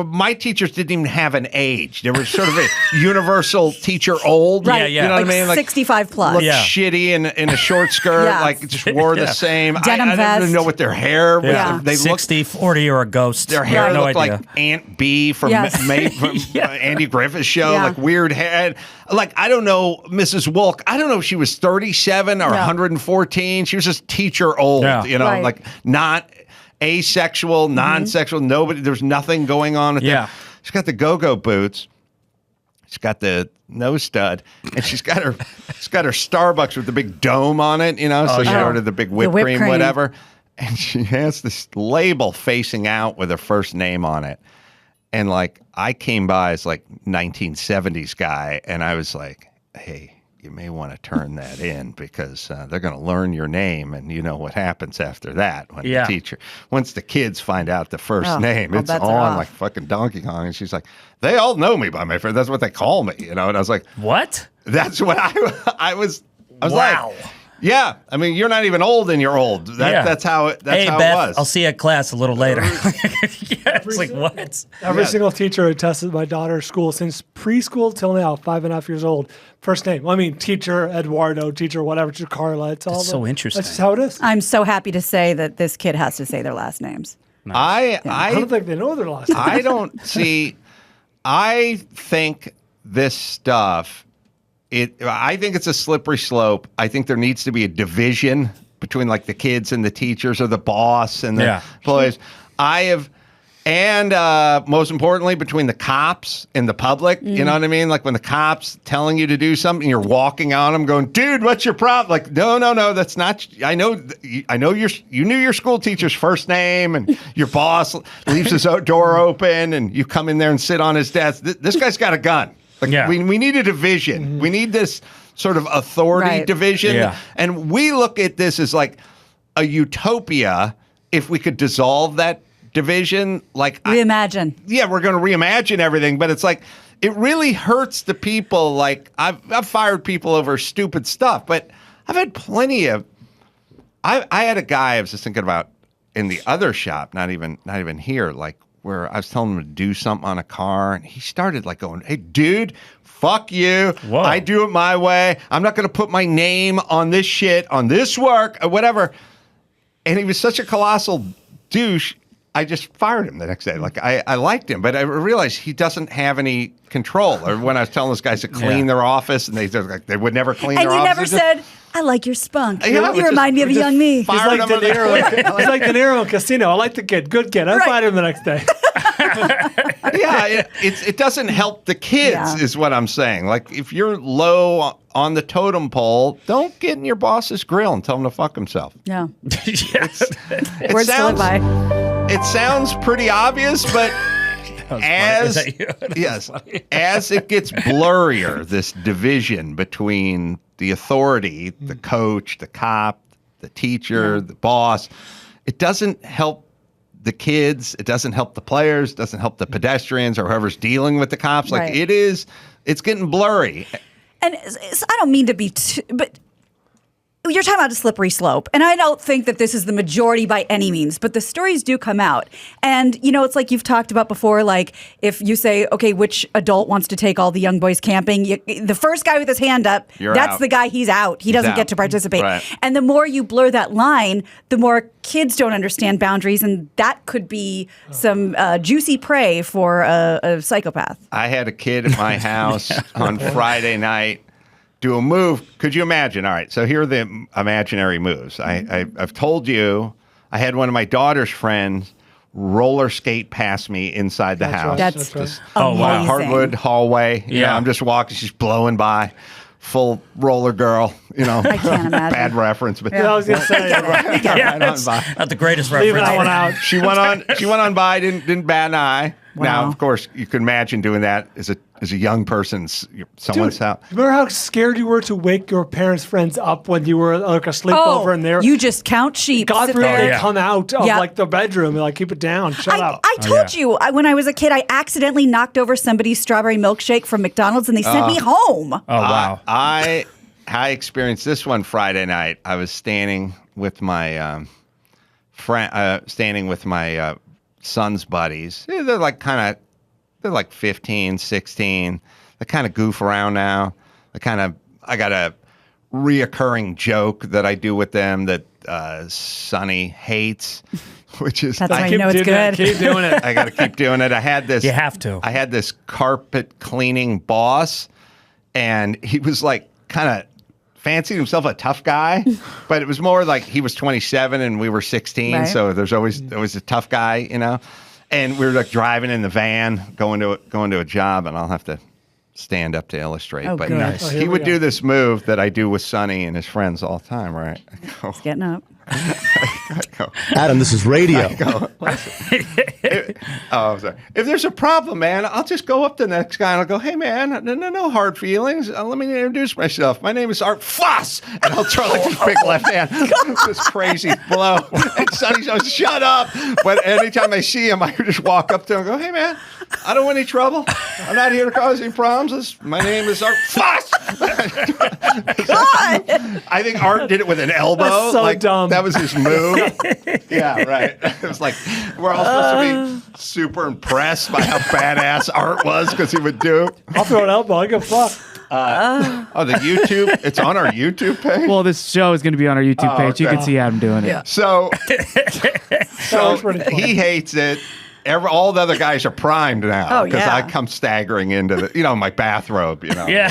My teachers didn't even have an age. They were sort of a universal teacher old. Right. You know what I mean? 65 plus. Looked shitty in a short skirt, like just wore the same. Denim I vest. didn't even know what their hair was. Yeah. They 60, 40, or a ghost. Their hair no looked idea. like Aunt B from, Andy Griffith's show, Yeah. like weird hair. Like, I don't know, Mrs. Wolk, I don't know if she was 37 or 114. She was just teacher old, like not asexual, non-sexual. Nobody, there's nothing going on with that. She's got the go-go boots. She's got the nose stud, and she's got her Starbucks with the big dome on it, so she ordered the big whipped cream, whatever. And she has this label facing out with her first name on it. And like, I came by as like 1970s guy, and I was like, hey, you may want to turn that in because they're going to learn your name, and you know what happens after that when the teacher, once the kids find out the first name, it's on like fucking Donkey Kong. And she's like, they all know me by my friend. That's what they call me, And I was like, what? That's what I was like, yeah. I mean, you're not even old, and you're old. That's how it. That's how Beth, it was. I'll see you at class a little later. It's like what? Every single teacher who tested my daughter's school since preschool till now, 5.5 years old. First name. I mean, teacher Eduardo, teacher whatever, teacher Carla. It's all so interesting. That's just how it is. I'm so happy to say that this kid has to say their last names. Nice. I don't think they know their last name. I don't see. I think this stuff. I think it's a slippery slope. I think there needs to be a division between like the kids and the teachers, or the boss and the employees. And most importantly, between the cops and the public. You know what I mean? Like when the cops telling you to do something, you're walking on them, going, "Dude, what's your problem?" Like, no, that's not. I know you knew your school teacher's first name, and your boss leaves his door open, and you come in there and sit on his desk. This guy's got a gun. Like we need a division. We need this sort of authority division. Yeah. And we look at this as like a utopia if we could dissolve that division. Like reimagine. We're going to reimagine everything, but it's like it really hurts the people. Like I've fired people over stupid stuff, but I've had plenty of. I had a guy I was just thinking about in the other shop, not even here, like where I was telling him to do something on a car, and he started like going, "Hey, dude, fuck you. Whoa. I do it my way. I'm not going to put my name on this shit, on this work, or whatever." And he was such a colossal douche. I just fired him the next day. Like I liked him, but I realized he doesn't have any control. Or when I was telling those guys to clean their office, and they would never clean their office. And you never said, "I like your spunk. You remind me of a young me." He's like De Niro. He's like De Niro in Casino. I like the kid. Good kid. I fired him the next day. It doesn't help the kids, is what I'm saying. Like if you're low on the totem pole, don't get in your boss's grill and tell him to fuck himself. Yeah. It sounds pretty obvious, but as it gets blurrier, this division between the authority, the coach, the cop, the teacher, the boss, it doesn't help the kids, it doesn't help the players, it doesn't help the pedestrians or whoever's dealing with the cops. Like it's getting blurry. And I don't mean to be but you're talking about a slippery slope. And I don't think that this is the majority by any means, but the stories do come out. And, it's like you've talked about before, like if you say, okay, which adult wants to take all the young boys camping? The first guy with his hand up, that's the guy, he's out. He doesn't get to participate. Right. And the more you blur that line, the more kids don't understand boundaries. And that could be some juicy prey for a psychopath. I had a kid at my house on Friday night do a move. Could you imagine? All right, so here are the imaginary moves. I've told you, I had one of my daughter's friends roller skate past me inside the house. That's amazing. Hardwood hallway. I'm just walking. She's blowing by. Full roller girl, I can't imagine. Bad reference, but I was gonna say, not the greatest reference. Leave that one out. She went on by, didn't bat an eye. Wow. Now, of course, you can imagine doing that as a young person, someone's house. Remember how scared you were to wake your parents' friends up when you were like a sleepover in there? You just count sheep. God forbid they come out of like the bedroom and like keep it down. Shut up. I told you when I was a kid, I accidentally knocked over somebody's strawberry milkshake from McDonald's, and they sent me home. Oh wow! I I experienced this one Friday night. I was standing with my son's buddies. They're like 15, 16. They kind of goof around now. I got a reoccurring joke that I do with them that Sonny hates, which is that's why you know it's good. Keep doing it. I got to keep doing it. You have to. I had this carpet cleaning boss, and he was like kind of fancied himself a tough guy, but it was more like he was 27 and we were 16, right. So there's always a tough guy, you know. And we were like driving in the van, going to a job, and I'll have to stand up to illustrate. Oh, but good. Nice. he would do this move that I do with Sonny and his friends all the time, right? He's getting up. Adam, this is radio. I'm sorry. If there's a problem, man, I'll just go up to the next guy and I'll go, hey, man, no hard feelings. Let me introduce myself. My name is Art Fuss. And I'll throw like this big left hand, this crazy blow. And Sonny goes, shut up. But anytime I see him, I just walk up to him and go, hey, man, I don't want any trouble. I'm not here to cause any problems. My name is Art Fuss. God. I think Art did it with an elbow. That's so dumb. That was his move. Yeah, right. It was like, we're all supposed to be super impressed by how badass Art was because he would do. I'll throw an elbow. I give a fuck. The YouTube. It's on our YouTube page. Well, this show is going to be on our YouTube page. Okay. You can see Adam doing it. Yeah. So he hates it. All the other guys are primed now because I come staggering into my bathrobe. Yeah.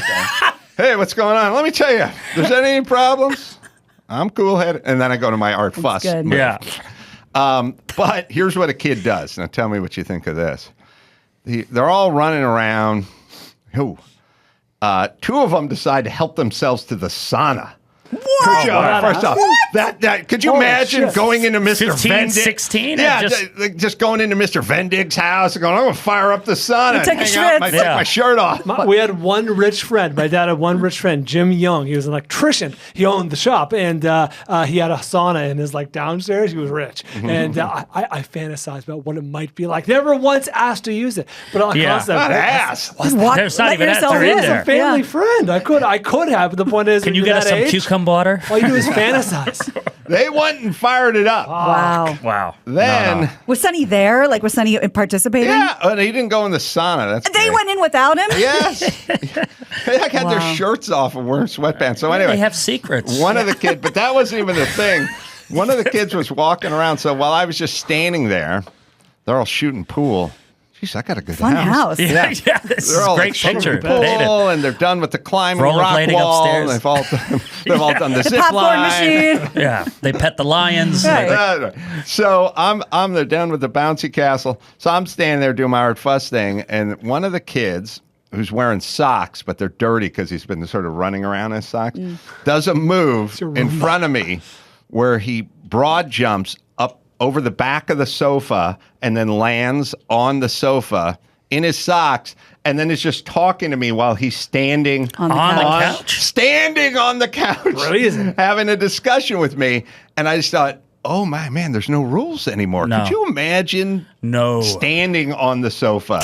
Hey, what's going on? Let me tell you. If there's any problems, I'm cool-headed. And then I go to my Art Fuss move. Yeah. But here's what a kid does. Now tell me what you think of this. They're all running around. Two of them decide to help themselves to the sauna. Whoa! First off, that could you imagine going into Mr. 15, Vendig? 16? Yeah, just going into Mr. Vendig's house and going, I'm going to fire up the sauna. Take my shirt off. We had one rich friend. My dad had one rich friend, Jim Young. He was an electrician. He owned the shop, and he had a sauna in his downstairs. He was rich, and I fantasized about what it might be like. Never once asked to use it, but I constantly asked. There's not even that. They're in He was there. a family friend. I could have, but the point is, Can you get us some cucumber water? All you do is fantasize. They went and fired it up. Wow. Then was Sonny there? Was Sonny participating? Yeah, and he didn't go in the sauna. They went in without him. Yes. They had their shirts off and wearing sweatpants. So anyway, They have secrets. one of the kids, but that wasn't even the thing. One of the kids was walking around. So while I was just standing there, they're all shooting pool. Jeez, I got a good Fun house. Yeah, this is a great picture. Pool, and they're done with the climbing rock Rollerblading wall. upstairs. They've all done the zip popcorn line. machine. Yeah, they pet the lions. Right. So they're done with the bouncy castle. So I'm standing there doing my Art Fuss thing, and one of the kids who's wearing socks, but they're dirty because he's been sort of running around in socks, does a move in front of me where he broad jumps up over the back of the sofa and then lands on the sofa in his socks, and then is just talking to me while he's standing on the couch. Standing on the couch, having a discussion with me. And I just thought, oh my man, there's no rules anymore. No. Could you imagine standing on the sofa?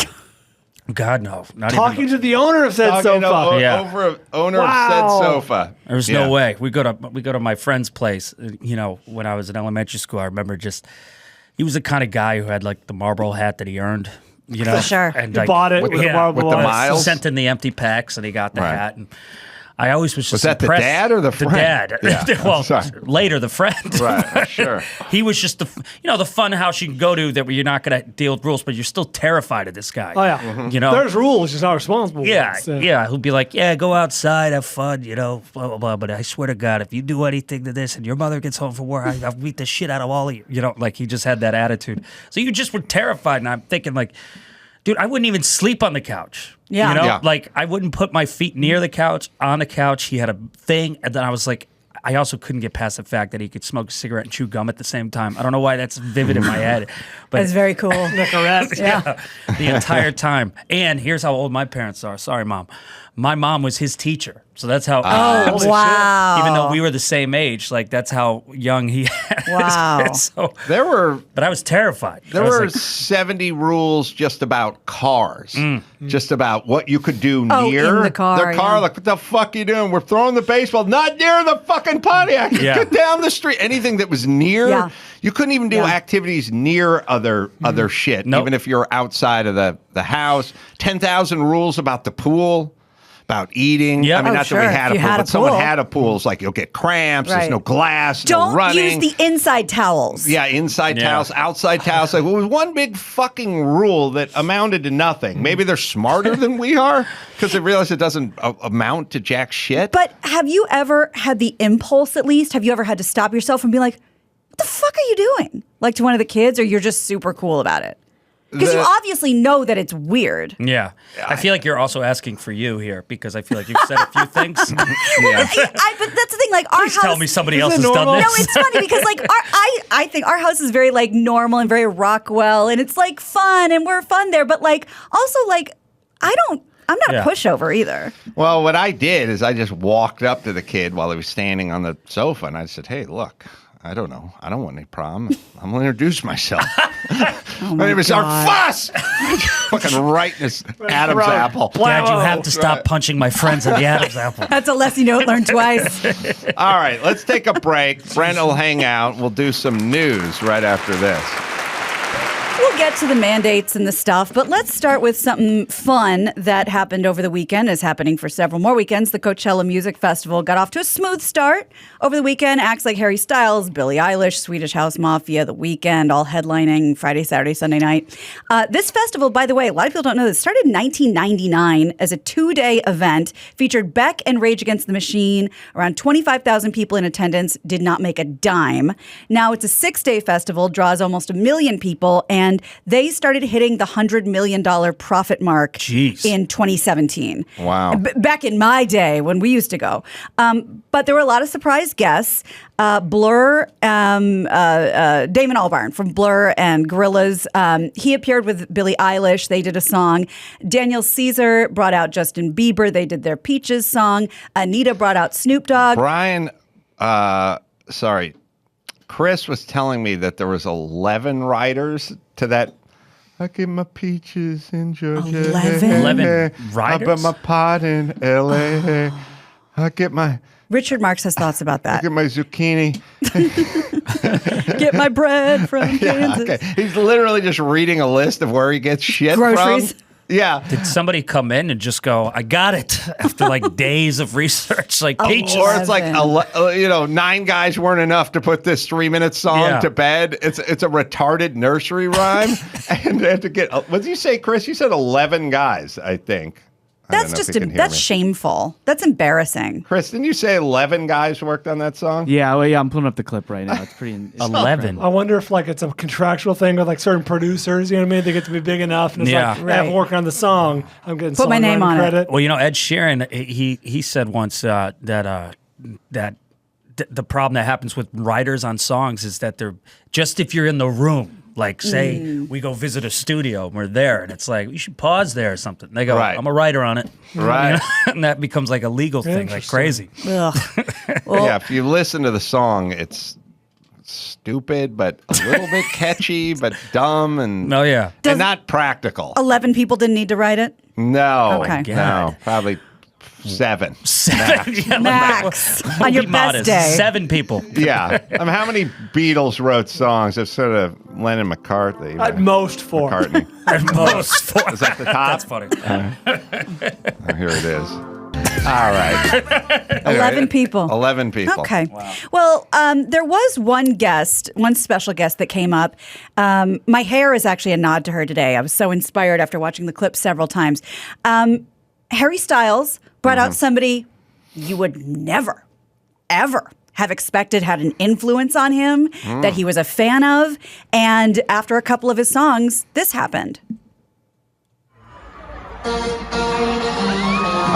God, no. Not Talking even to the owner of said sofa. Over owner of said sofa. There's no way. We go to my friend's place. When I was in elementary school, I remember he was the kind of guy who had the Marlboro hat that he earned. For sure. And you bought it with the Marlboro with the miles. Sent in the empty packs, and he got the hat. And I always was just Was that impressed. the dad or the friend? The dad. Yeah. Well, later the friend. Right, sure. He was just the fun house you can go to that where you're not going to deal with rules, but you're still terrified of this guy. Oh yeah. There's rules, you're not responsible. Yeah, He'll be like, yeah, go outside, have fun, blah blah blah. But I swear to God, if you do anything to this and your mother gets home from work, I'll beat the shit out of all of you. He just had that attitude. So you just were terrified, and I'm thinking dude, I wouldn't even sleep on the couch. Yeah. I wouldn't put my feet near the couch, on the couch. He had a thing, and then I was like, I also couldn't get past the fact that he could smoke a cigarette and chew gum at the same time. I don't know why that's vivid in my head. But That's very cool. yeah, the entire time. And here's how old my parents are. Sorry, Mom. My mom was his teacher. So that's how. Oh, wow. Even though we were the same age, like that's how young he had. Wow. So But I was terrified. There I was were like, 70 rules just about cars, just about what you could do Oh, near in the car, their car. yeah. Like, what the fuck are you doing? We're throwing the baseball, not near the fucking Pontiac. Yeah. Get down the street. Anything that was near, Yeah. you couldn't even do Yeah. activities near other shit, Nope. even if you're outside of the house. 10,000 rules about the pool. About eating. Yeah. I mean, Oh, not sure. that we had If a you pool, had a but someone pool. had a pool. It's like you'll get cramps. There's Right. no glass, Don't no running. use the inside towels. Yeah, inside Yeah. towels, outside towels. Like, well, it was one big fucking rule that amounted to nothing. Maybe they're smarter than we are because they realize it doesn't amount to jack shit. But have you ever had the impulse, at least? Have you ever had to stop yourself and be like, what the fuck are you doing? Like to one of the kids, or you're just super cool about it? Because you obviously know that it's weird. yeah. I feel like you're also asking for you here because I feel like you've said a few things. But that's the thing. Like our Please house. tell me somebody else it has done normal? this. No, it's funny because like I think our house is very like normal and very Rockwell, and it's like fun, and we're fun there. But like also like I'm not Yeah. a pushover either. Well, what I did is I just walked up to the kid while he was standing on the sofa, and I said, "Hey, look, I don't know. I don't want any problem. I'm going to introduce myself. My name is Art Fuss." Fucking right in his Adam's apple. Dad, you have to stop punching my friends at the Adam's apple. That's a lesson you don't learn twice. All right, let's take a break. Brent will hang out. We'll do some news right after this. We'll get to the mandates and the stuff, but let's start with something fun that happened over the weekend, is happening for several more weekends. The Coachella Music Festival got off to a smooth start over the weekend. Acts like Harry Styles, Billie Eilish, Swedish House Mafia, The Weeknd, all headlining Friday, Saturday, Sunday night. This festival, by the way, a lot of people don't know this, started in 1999 as a 2-day event, featured Beck and Rage Against the Machine. Around 25,000 people in attendance, did not make a dime. Now it's a 6-day festival, draws almost 1 million people, and they started hitting the $100 million profit mark in 2017. Wow. Back in my day when we used to go. But there were a lot of surprise guests. Blur, Damon Albarn from Blur and Gorillaz. He appeared with Billie Eilish. They did a song. Daniel Caesar brought out Justin Bieber. They did their Peaches song. Anita brought out Snoop Dogg. Brian, Chris was telling me that there was 11 writers to that. I get my peaches in Georgia. 11 I writers? bet my pot in L.A. I get my... Richard Marks has thoughts about I that. get my zucchini. Get my bread from Kansas. Okay. He's literally just reading a list of where he gets shit Groceries. from. Yeah. Did somebody come in and just go, I got it, after like days of research, like peaches? Or it's like 9 guys weren't enough to put this 3-minute song to bed. It's a retarded nursery rhyme, and they had to get. What did you say, Chris? You said 11 guys, I think. That's that's shameful. That's embarrassing. Chris, didn't you say 11 guys worked on that song? Yeah, well, yeah, I'm pulling up the clip right now. It's pretty. 11. I wonder if like it's a contractual thing with like certain producers. You know what I mean? They get to be big enough, and it's like, I'm working on the song. I'm getting Put my name on credit. Well, you know, Ed Sheeran, he said once that the problem that happens with writers on songs is that they're just if you're in the room. Like, say we go visit a studio and we're there, and it's like, you should pause there or something. They go, I'm a writer on it. Right. You know? And that becomes like a legal thing, like crazy. Ugh. Yeah, if you listen to the song, it's stupid, but a little bit catchy, but dumb and and not practical. 11 people didn't need to write it? No. Okay. No, probably 7. 7? Yeah, Max. On your best day. 7 people. Yeah. I mean, how many Beatles wrote songs? It's sort of Lennon McCartney. At most 4. McCartney. At most 4. Is that the top? That's funny. Oh, here it is. All right. 11 people. 11 people. Okay. Wow. Well, there was one special guest that came up. My hair is actually a nod to her today. I was so inspired after watching the clip several times. Harry Styles brought out somebody you would never, ever have expected had an influence on him, that he was a fan of. And after a couple of his songs, this happened.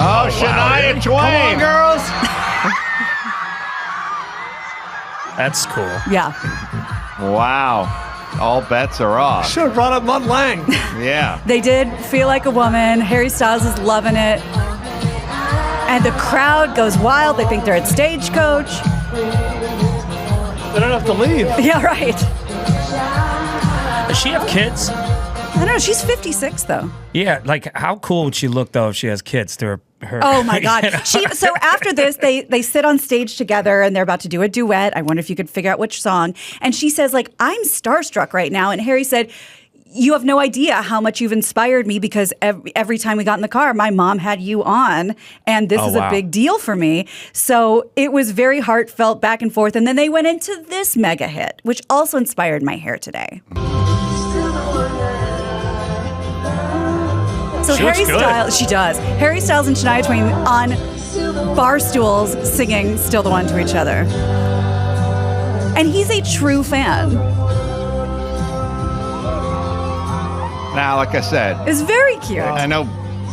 Oh, Shania Twain. Come on, girls. That's cool. Yeah. Wow. All bets are off. Should have brought up Mutt Lange. Yeah. They did Feel Like a Woman. Harry Styles is loving it. And the crowd goes wild. They think they're at Stagecoach. They don't have to leave. Yeah, right. Does she have kids? I don't know. She's 56, though. Yeah, like how cool would she look though if she has kids to her? Oh my God! You know? So after this, they sit on stage together and they're about to do a duet. I wonder if you could figure out which song. And she says, like, I'm starstruck right now. And Harry said, you have no idea how much you've inspired me because every time we got in the car, my mom had you on, and this is a big deal for me. So it was very heartfelt back and forth. And then they went into this mega hit, which also inspired my hair today. So Harry Styles, she does. Harry Styles and Shania Twain on bar stools singing Still the One to each other. And he's a true fan. Now, like I said, It's very cute. I know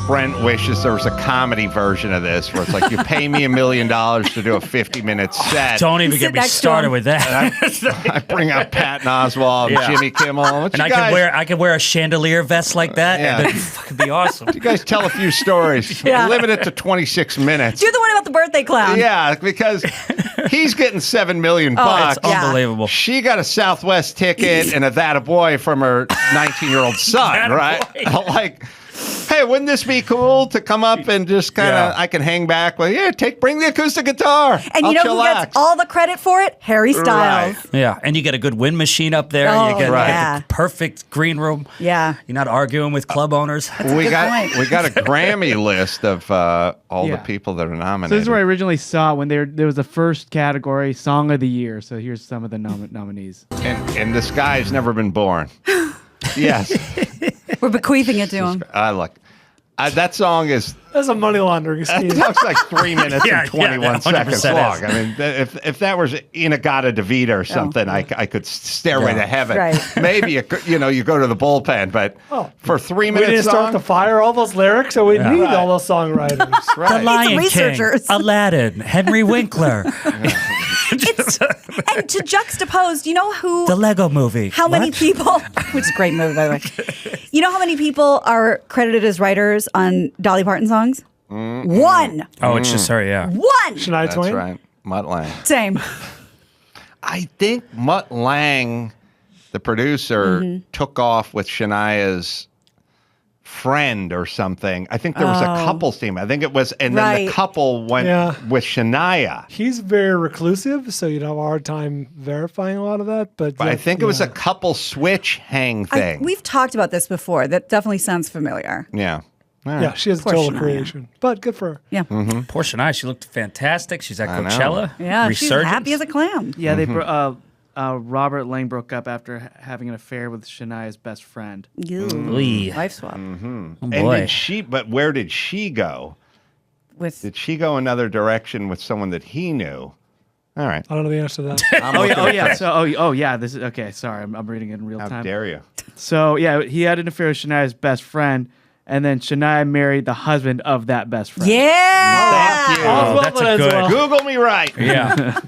Brent wishes there was a comedy version of this where it's like, you pay me $1 million to do a 50-minute set. Don't even get me started with that. I bring out Patton Oswalt and Jimmy Kimmel. And I could wear a chandelier vest like that, and it'd fucking be awesome. You guys tell a few stories. Yeah. Limit it to 26 minutes. You're the one about the birthday clown. Yeah, because he's getting $7 million bucks. It's unbelievable. She got a Southwest ticket and a that a boy from her 19-year-old son, right? Like, hey, wouldn't this be cool to come up and just kind of, I can hang back with, bring the acoustic guitar. And you know who gets all the credit for it? Harry Styles. Right. Yeah, and you get a good wind machine up there. Oh, you get yeah. the perfect green room. Yeah. You're not arguing with club owners. We got a Grammy list of all the people that are So nominated. this is where I originally saw it when there was the first category, Song of the Year. So here's some of the nominees. And this guy's never been born. Yes. We're bequeathing it to him. That song is... That's a money laundering scheme. It's like 3 minutes and 21 seconds 100% long. is. I mean, if that was Inagata Devita or something, I could Stairway to Heaven. Right. Maybe you go to the bullpen, but for 3 We minutes didn't start the fire, all those lyrics, so we need all those songwriters. The Lion King, Aladdin, Henry Winkler. And to juxtapose, you know who? The Lego Movie. How many people, which is a great movie, by the way. You know how many people are credited as writers on Dolly Parton songs? One. Oh, it's just her, yeah. One. Shania Twain? That's right. Mutt Lange. Same. I think Mutt Lange, the producer, took off with Shania's friend or something. I think there was a couples team. I think it was, and then the couple went with Shania. He's very reclusive, so you'd have a hard time verifying a lot of that. But I think it was a couple switch hang thing. We've talked about this before. That definitely sounds familiar. Yeah. Yeah, she has a total creation, but good for her. Yeah. Poor Shania, she looked fantastic. She's at Coachella. Yeah, she's happy as a clam. Yeah, Robert Lang broke up after having an affair with Shania's best friend. Life swap. Oh, And boy. but where did she go? Did she go another direction with someone that he knew? All right. I don't know the answer to that. This is okay. Sorry, I'm reading it in real time. How dare you? So yeah, he had an affair with Shania's best friend, and then Shania married the husband of that best friend. Yeah. Thank you. That's a good. Google me right. Yeah.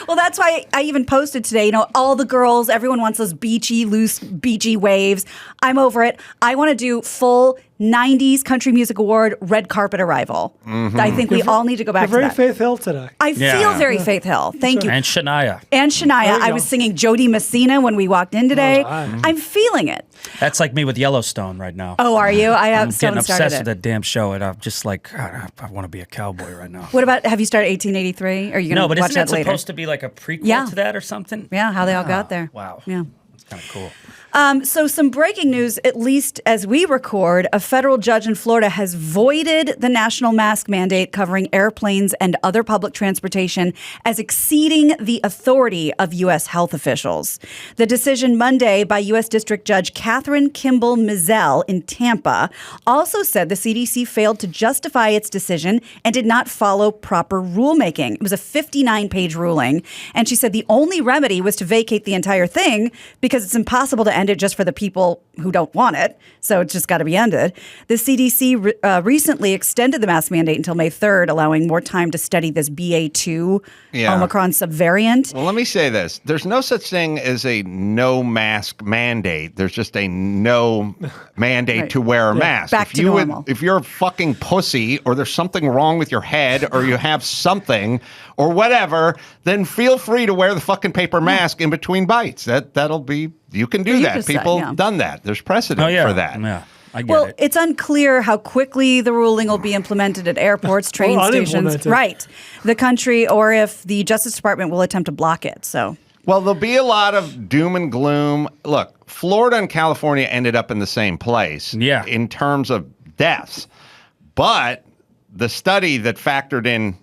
Well, that's why I even posted today, all the girls, everyone wants those loose, beachy waves. I'm over it. I want to do full 90s Country Music Award red carpet arrival. I think we all need to go back to You're very that. Faith Hill today. I feel very Faith Hill. Thank you. And Shania. And Shania. I was singing Jody Messina when we walked in today. I'm feeling it. That's like me with Yellowstone right now. Oh, are you? I have I'm getting started obsessed it. with that damn show, and I'm just like, God, I want to be a cowboy right now. What about, have you started 1883? Or are you going to No, but watch isn't that that later? supposed to be like a prequel to that or something? Yeah, how they all got there. Wow. Yeah. That's kind of cool. So some breaking news, at least as we record, a federal judge in Florida has voided the national mask mandate covering airplanes and other public transportation as exceeding the authority of U.S. health officials. The decision Monday by U.S. District Judge Catherine Kimball Mizell in Tampa also said the CDC failed to justify its decision and did not follow proper rulemaking. It was a 59-page ruling, and she said the only remedy was to vacate the entire thing because it's impossible to end it just for the people who don't want it. So it's just got to be ended. The CDC recently extended the mask mandate until May 3rd, allowing more time to study this BA2 Omicron subvariant. Well, let me say this. There's no such thing as a no mask mandate. There's just a no mandate to wear a mask. Back to normal. If you're a fucking pussy or there's something wrong with your head or you have something or whatever, then feel free to wear the fucking paper mask in between bites. That'll be, you can do that. People have done that. There's precedent for that. Yeah. I get Well, it. it's unclear how quickly the ruling will be implemented at airports, train stations, the country, or if the Justice Department will attempt to block it. So, well, there'll be a lot of doom and gloom. Look, Florida and California ended up in the same place in terms of deaths. But the study that factored in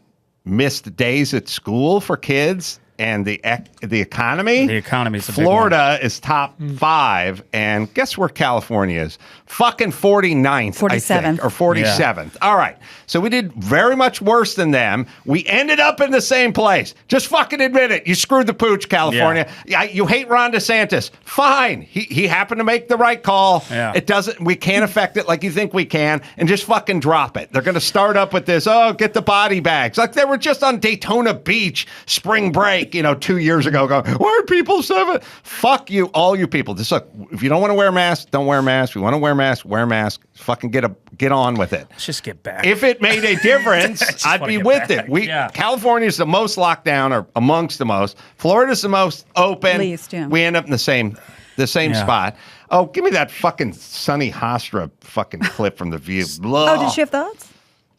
missed days at school for kids and the economy. The economy is a Florida is top 5, and guess where California is? Fucking 49th, 47th. I think, or 47th. All right. So we did very much worse than them. We ended up in the same place. Just fucking admit it. You screwed the pooch, California. You hate Ron DeSantis. Fine. He happened to make the right call. Yeah. It doesn't. We can't affect it like you think we can, and just fucking drop it. They're going to start up with this. Oh, get the body bags. Like they were just on Daytona Beach spring break. 2 years ago, going, why are people so? Fuck you, all you people. Just look, if you don't want to wear a mask, don't wear a mask. If you want to wear a mask, wear a mask. Fucking get on with it. Let's just get back. If it made a difference, I'd be with it. California's the most locked down, or amongst the most. Florida's the most open. Least, yeah. We end up in the same spot. Oh, give me that fucking Sonny Hofstra fucking clip from The View. Oh, did she have thoughts?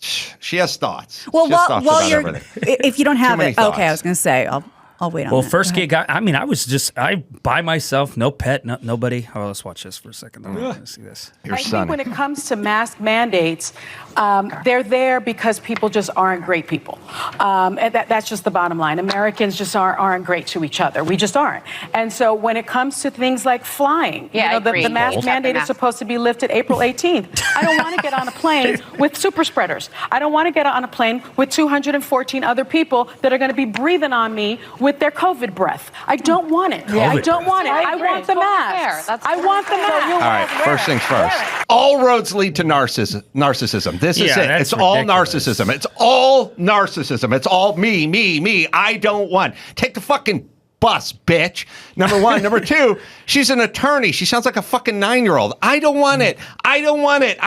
She has thoughts. Well, she has thoughts while about you're, everything. if you don't have many it, okay, thoughts. I was going to say, I'll wait on Well, that. first Go ahead. gig, I by myself, no pet, nobody. Oh, let's watch this for a second. Let's see this. Here's I Sonny. think when it comes to mask mandates, they're there because people just aren't great people. And that's just the bottom line. Americans just aren't great to each other. We just aren't. And so when it comes to things like flying, the mask mandate is supposed to be lifted April 18th. I don't want to get on a plane with super spreaders. I don't want to get on a plane with 214 other people that are going to be breathing on me with their COVID breath. I don't want it. I don't want it. I want the mask. I want the mask. All right, first things first. All roads lead to narcissism. This is it. It's all narcissism. It's all narcissism. It's all me. I don't want. Take the fucking bus, bitch. Number one. Number two, she's an attorney. She sounds like a fucking 9-year-old. I don't want it. I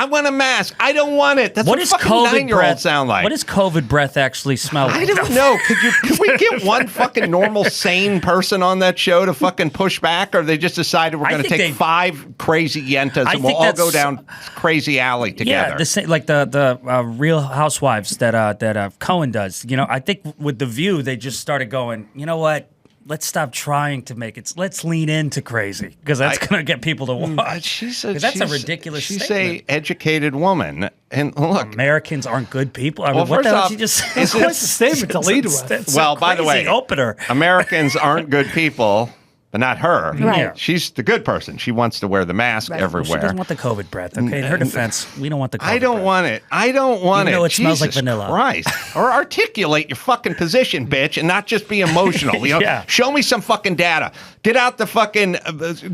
want a mask. I don't want it. That's what fucking 9-year-olds sound like. What does COVID breath actually smell like? I don't know. Could we get one fucking normal, sane person on that show to fucking push back, or they just decided we're going to take 5 crazy yentas and we'll all go down crazy alley together? Yeah, the same, like the Real Housewives that Cohen does. I think with The View, they just started going, you know what? Let's stop trying to make it. Let's lean into crazy because that's going to get people to watch. That's a ridiculous She's statement. a educated woman, and look, Americans aren't good people. I mean, Well, what the first hell off, did you just say? That's quite the statement to lead with. well, by the way, opener. Americans aren't good people, but not her. Right. Yeah. She's the good person. She wants to wear the mask everywhere. She doesn't want the COVID breath. Okay, in her defense, we don't want the COVID I don't breath. want it. I don't want Even it. though it smells like Jesus vanilla. Christ. Or articulate your fucking position, bitch, and not just be emotional. Yeah. Show me some fucking data. Get out the fucking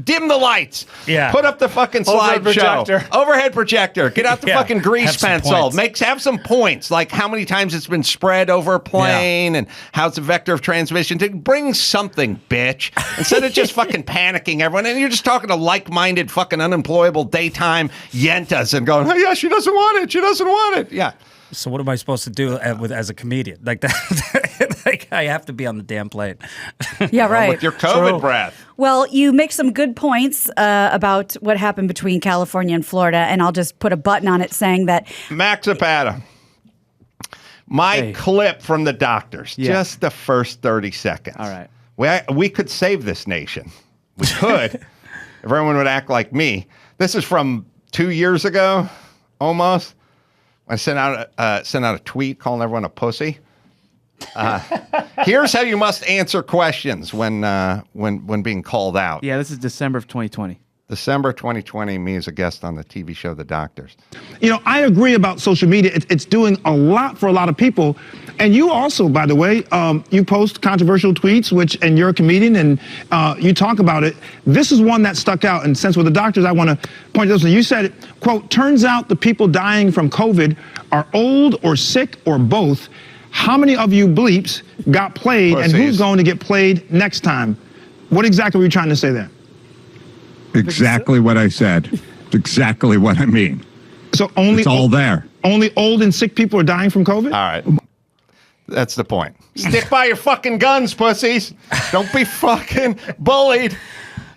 dim the lights. Yeah. Put up the fucking Overhead slideshow. projector. Overhead projector. Get out the Yeah. fucking grease Have some pencil. points. Have some points, like how many times it's been spread over a plane and how it's a vector of transmission. Bring something, bitch, instead of just fucking panicking everyone. And you're just talking to like-minded fucking unemployable daytime yentas and going, oh yeah, she doesn't want it. She doesn't want it. Yeah. So what am I supposed to do as a comedian? Like that? Like I have to be on the damn plane. Yeah, right. With your COVID breath. Well, you make some good points about what happened between California and Florida, and I'll just put a button on it saying that Max Zapata. My clip from the doctors, just the first 30 seconds. All right. We could save this nation. We could. If everyone would act like me. This is from 2 years ago, almost. I sent out a tweet calling everyone a pussy. Here's how you must answer questions when being called out. Yeah, this is December of 2020. December 2020, me as a guest on the TV show The Doctors. You know, I agree about social media. It's doing a lot for a lot of people. And you also, by the way, you post controversial tweets, and you're a comedian, and you talk about it. This is one that stuck out. And since we're the doctors, I want to point this out. You said, quote, turns out the people dying from COVID are old or sick or both. How many of you bleeps got played, and who's going to get played next time? What exactly were you trying to say there? Exactly what I said. It's exactly what I mean. So it's all there. Only old and sick people are dying from COVID? All right. That's the point. Stick by your fucking guns, pussies. Don't be fucking bullied.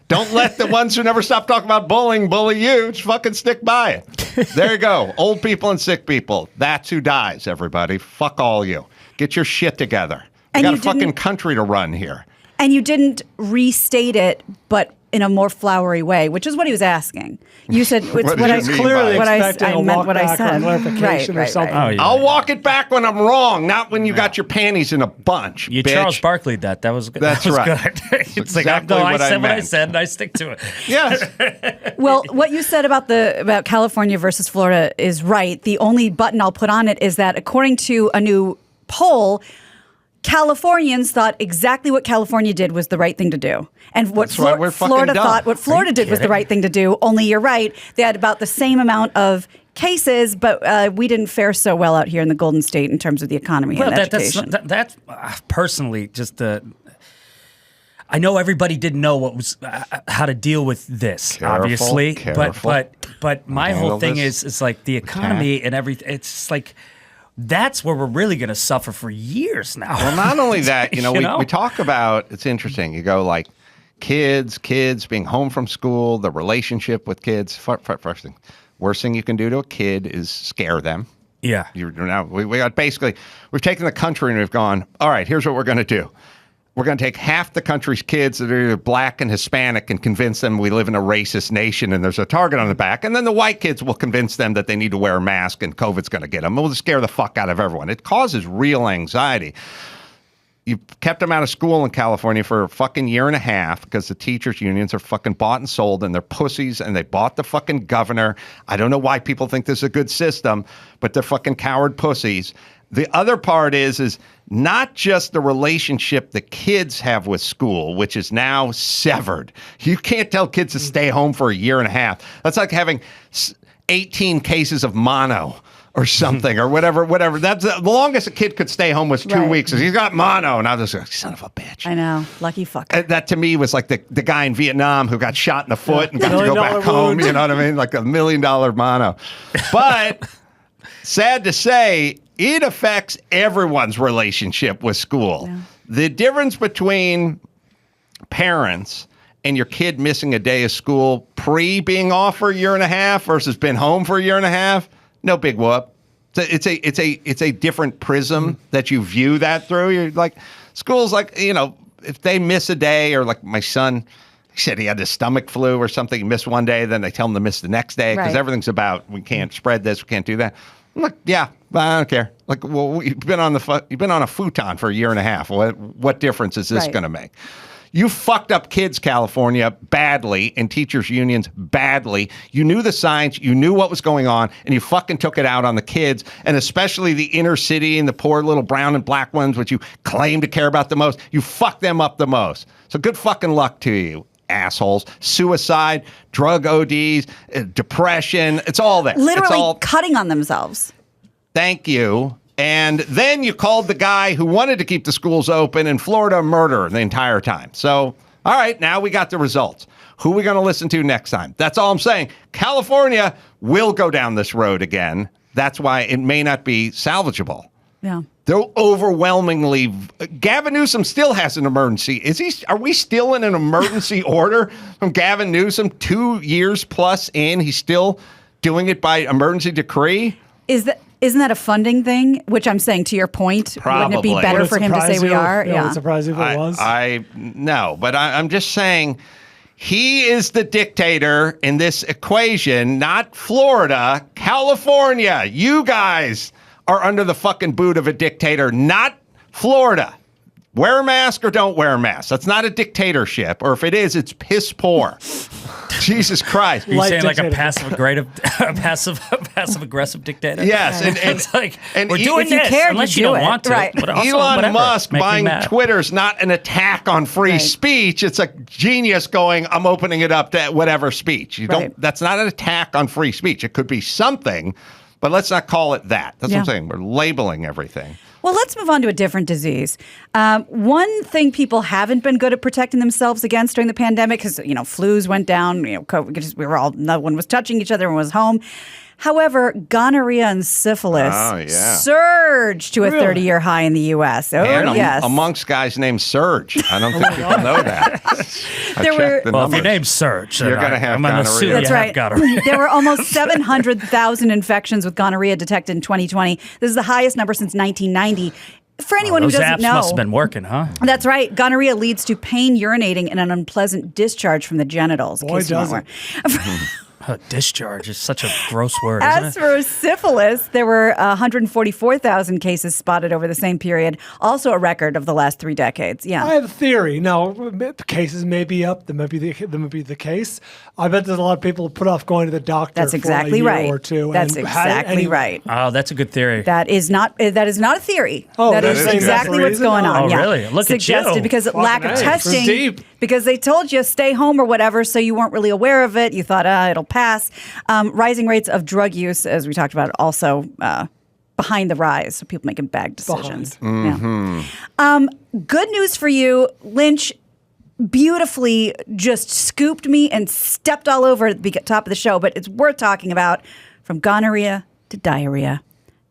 Don't let the ones who never stop talking about bullying bully you. Just fucking stick by it. There you go. Old people and sick people. That's who dies, everybody. Fuck all you. Get your shit together. We got a fucking country to run here. And you didn't restate it, but in a more flowery way, which is what he was asking. You said it's what I clearly I meant what I said. Clarification or something. Oh, yeah. I'll walk it back when I'm wrong, not when you got your panties in a bunch. You bitch. Charles Barkley'd that. That was good. That's right. Good. It's like I said what I said, and I stick to it. Yes. Well, what you said about California versus Florida is right. The only button I'll put on it is that according to a new poll, Californians thought exactly what California did was the right thing to do. And what Florida thought what Florida did was the right thing to do. Only you're right. They had about the same amount of cases, but we didn't fare so well out here in the Golden State in terms of the economy and education. That's personally just the... I know everybody didn't know what was how to deal with this, obviously. But my whole thing is like the economy and everything. It's just like... That's where we're really going to suffer for years now. Well, not only that, we talk about, it's interesting. You go like kids being home from school, the relationship with kids. First thing, worst thing you can do to a kid is scare them. Yeah. We got basically, we've taken the country and we've gone, all right, here's what we're going to do. We're going to take half the country's kids that are either black and Hispanic and convince them we live in a racist nation and there's a target on the back. And then the white kids will convince them that they need to wear a mask and COVID's going to get them. We'll just scare the fuck out of everyone. It causes real anxiety. You kept them out of school in California for a fucking year and a half because the teachers' unions are fucking bought and sold and they're pussies and they bought the fucking governor. I don't know why people think this is a good system, but they're fucking coward pussies. The other part is not just the relationship the kids have with school, which is now severed. You can't tell kids to stay home for a year and a half. That's like having 18 cases of mono or something or whatever. That's the longest a kid could stay home was 2 weeks. He's got mono. And I was like, son of a bitch. I know. Lucky fuck. That to me was like the guy in Vietnam who got shot in the foot and got to go back home. You know what I mean? Like $1 million mono. But sad to say, it affects everyone's relationship with school. Yeah. The difference between parents and your kid missing a day of school pre-being off for a year and a half versus been home for a year and a half, no big whoop. It's a different prism that you view that through. You're like, school's like, if they miss a day, or like my son, he said he had the stomach flu or something. He missed one day, then they tell him to miss the next day because everything's about we can't spread this, we can't do that. I'm like, yeah, I don't care. Like, well, you've been on a futon for a year and a half. What difference is this going to make? You fucked up kids, California, badly, and teachers' unions badly. You knew the science, you knew what was going on, and you fucking took it out on the kids, and especially the inner city and the poor little brown and black ones, which you claim to care about the most. You fucked them up the most. So good fucking luck to you, assholes. Suicide, drug ODs, depression, it's all there. Literally cutting on themselves. Thank you. And then you called the guy who wanted to keep the schools open in Florida a murderer the entire time. So, all right, now we got the results. Who are we going to listen to next time? That's all I'm saying. California will go down this road again. That's why it may not be salvageable. Yeah. They're overwhelmingly... Gavin Newsom still has an emergency. Are we still in an emergency order from Gavin Newsom 2 years plus in? He's still doing it by emergency decree? Isn't that a funding thing? Which I'm saying, to your point, probably. Wouldn't it be better for him to say we are? Yeah, it's surprising if it was. No, but I'm just saying he is the dictator in this equation, not Florida, California. You guys are under the fucking boot of a dictator, not Florida. Wear a mask or don't wear a mask. That's not a dictatorship. Or if it is, it's piss poor. Jesus Christ. You're saying like a passive aggressive dictator? Yes. And it's like, and we're doing this unless you don't want to. Right. But also, Elon whatever. Musk Make me buying mad. Twitter's not an attack on free speech. It's a genius going, I'm opening it up to whatever speech. You don't. That's not an attack on free speech. It could be something, but let's not call it that. That's what I'm saying. We're labeling everything. Well, let's move on to a different disease. One thing people haven't been good at protecting themselves against during the pandemic, because, flus went down, COVID, we were all, no one was touching each other, everyone was home. However, gonorrhea and syphilis surged to a 30-year high in the U.S. Oh, and yes. Amongst guys named Serge. I don't think people know that. Well, if your name's Serge, you're going to have I'm gonorrhea. assume That's you right. have gonorrhea. There were almost 700,000 infections with gonorrhea detected in 2020. This is the highest number since 1990. For anyone who Those doesn't apps know, must have been working, huh? That's right. Gonorrhea leads to pain, urinating, and an unpleasant discharge from the genitals. Boy, does it. Discharge is such a gross word, isn't As it? for syphilis, there were 144,000 cases spotted over the same period, also a record of the last 3 decades. Yeah. I have a theory. Now, cases may be up. That might be the case. I bet there's a lot of people who put off going to the doctor That's exactly for a year right. or two. That's and exactly right. Oh, that's a good theory. That is not a theory. Oh, that that is is exactly what's reason? going on. Oh, yeah. really? Look at Suggested you. because of Fucking lack of A. testing. Deep. Because they told you stay home or whatever, so you weren't really aware of it. You thought, it'll pass. Rising rates of drug use, as we talked about, also behind the rise. So people making bad decisions. Yeah. Good news for you, Lynch beautifully just scooped me and stepped all over at the top of the show, but it's worth talking about. From gonorrhea to diarrhea,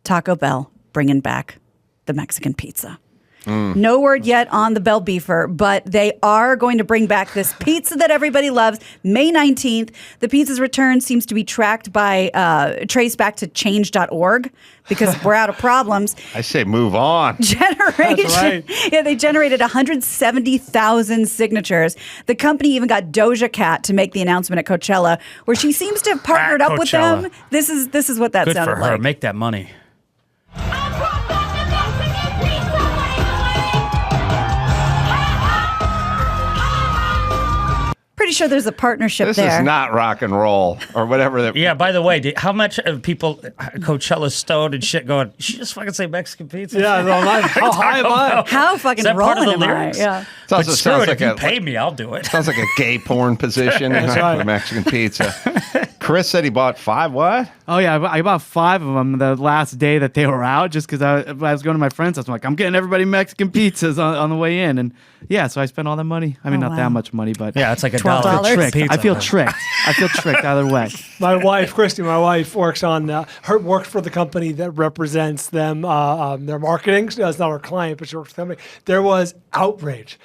Taco Bell bringing back the Mexican pizza. No word yet on the Bell Beefer, but they are going to bring back this pizza that everybody loves. May 19th, the pizza's return seems to be traced back to change.org because we're out of problems. I say move on. Generation. That's right. Yeah, they generated 170,000 signatures. The company even got Doja Cat to make the announcement at Coachella, where she seems to have partnered up with Coachella. them. This is what that Good sounded for her. like. Make that money. Pretty sure there's a partnership This there. is not rock and roll or whatever. That Yeah, by the way, how much of people Coachella stoned and shit going, she just fucking say Mexican pizza? Yeah, no, how high am I? How fucking Is that part of rolling the am I? lyrics? Yeah. It But also screw sounds it, like if you pay me, I'll do it. sounds like a gay porn position right. for Mexican pizza. Chris said he bought 5 what? Oh yeah, I bought 5 of them the last day that they were out, just because I was going to my friend's house. I'm like, I'm getting everybody Mexican pizzas on the way in, and yeah, so I spent all that money. I mean, not that much money, but Yeah, it's like $12. $1 pizza. I feel tricked. I feel tricked either way. My wife, Christy, works on works for the company that represents them, their marketing. It's not our client, but she works for the company. There was outrage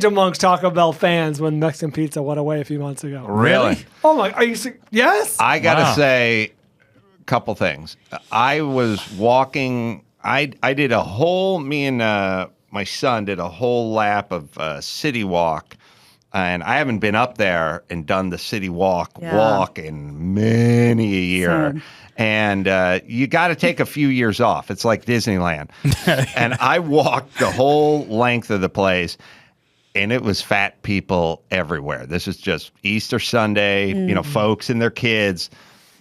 amongst Taco Bell fans when Mexican pizza went away a few months ago. Really? Oh my! Are you? Yes. I gotta Wow. say a couple things. I was walking. I did a whole. Me and my son did a whole lap of City Walk, and I haven't been up there and done the City Walk in many a year. Same. And you got to take a few years off. It's like Disneyland. And I walked the whole length of the place. And it was fat people everywhere. This is just Easter Sunday, folks and their kids.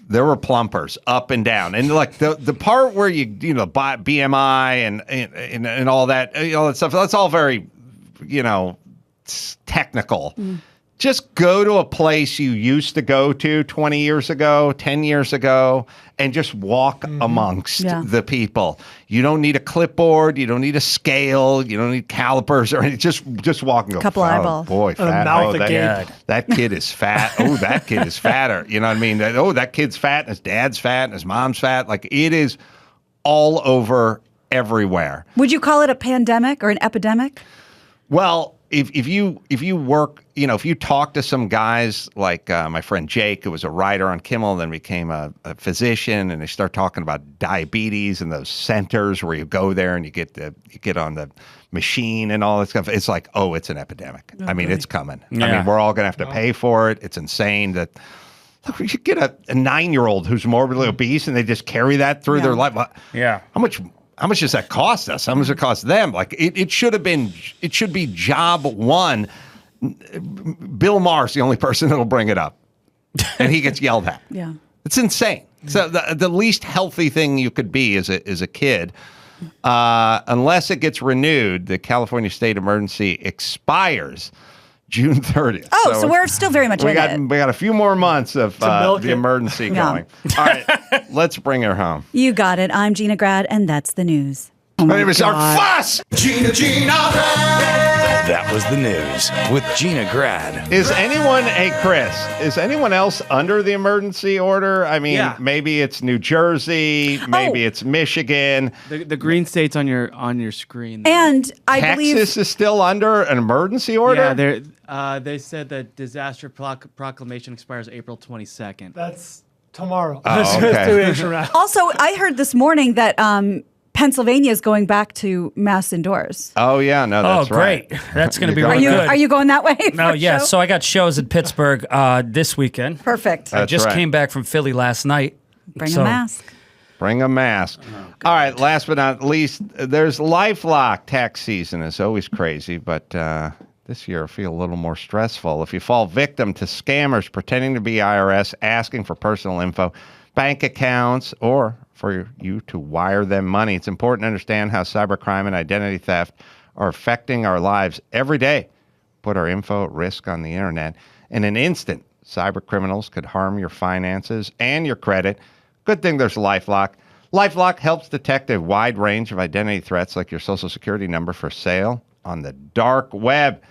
There were plumpers up and down. And like the part where buy BMI and all that, all that stuff, that's all very, technical. Just go to a place you used to go to 20 years ago, 10 years ago, and just walk amongst the people. You don't need a clipboard. You don't need a scale. You don't need calipers or anything. Just walk and go. Couple eyeballs. Boy, fat. mouth That kid is fat. Oh, that kid is fatter. You know what I mean? Oh, that kid's fat and his dad's fat and his mom's fat. Like it is all over everywhere. Would you call it a pandemic or an epidemic? Well, if you work, if you talk to some guys like my friend Jake, who was a writer on Kimmel, and then became a physician, and they start talking about diabetes and those centers where you go there and you get on the machine and all that stuff. It's like, oh, it's an epidemic. I mean, it's coming. Yeah. I mean, we're all gonna have to pay for it. It's insane that. Look, we should get a 9-year-old who's morbidly obese, and they just carry that through their life. Yeah. How much how much does that cost us? How much does it cost them? Like it should be job one. Bill Maher's the only person that'll bring it up, and he gets yelled at. Yeah. It's insane. So the least healthy thing you could be as a kid, unless it gets renewed, the California state emergency expires June 30th. Oh, so we're still very much in it. We got a few more months of the emergency going. All right, let's bring her home. You got it. I'm Gina Grad, and that's the news. Oh my name is our fuss. Gina. That was the news with Gina Grad. Is anyone is anyone else under the emergency order? I mean, maybe it's New Jersey, maybe it's Michigan. The green state's on your screen. And I believe Texas is still under an emergency order. Yeah, they said that disaster proclamation expires April 22nd. That's tomorrow. Oh, okay. Also, I heard this morning that Pennsylvania is going back to mask indoors. Oh yeah, no, that's right. Great. That's going to be really good. Are you going that way? No, yeah. So I got shows in Pittsburgh this weekend. Perfect. I just came back from Philly last night. Bring a mask. Bring a mask. All right, last but not least, there's LifeLock. Tax season is always crazy, but this year I feel a little more stressful. If you fall victim to scammers pretending to be IRS, asking for personal info, bank accounts, or for you to wire them money, it's important to understand how cybercrime and identity theft are affecting our lives every day. Put our info at risk on the internet. In an instant, cyber criminals could harm your finances and your credit. Good thing there's LifeLock. LifeLock helps detect a wide range of identity threats like your social security number for sale on the dark web.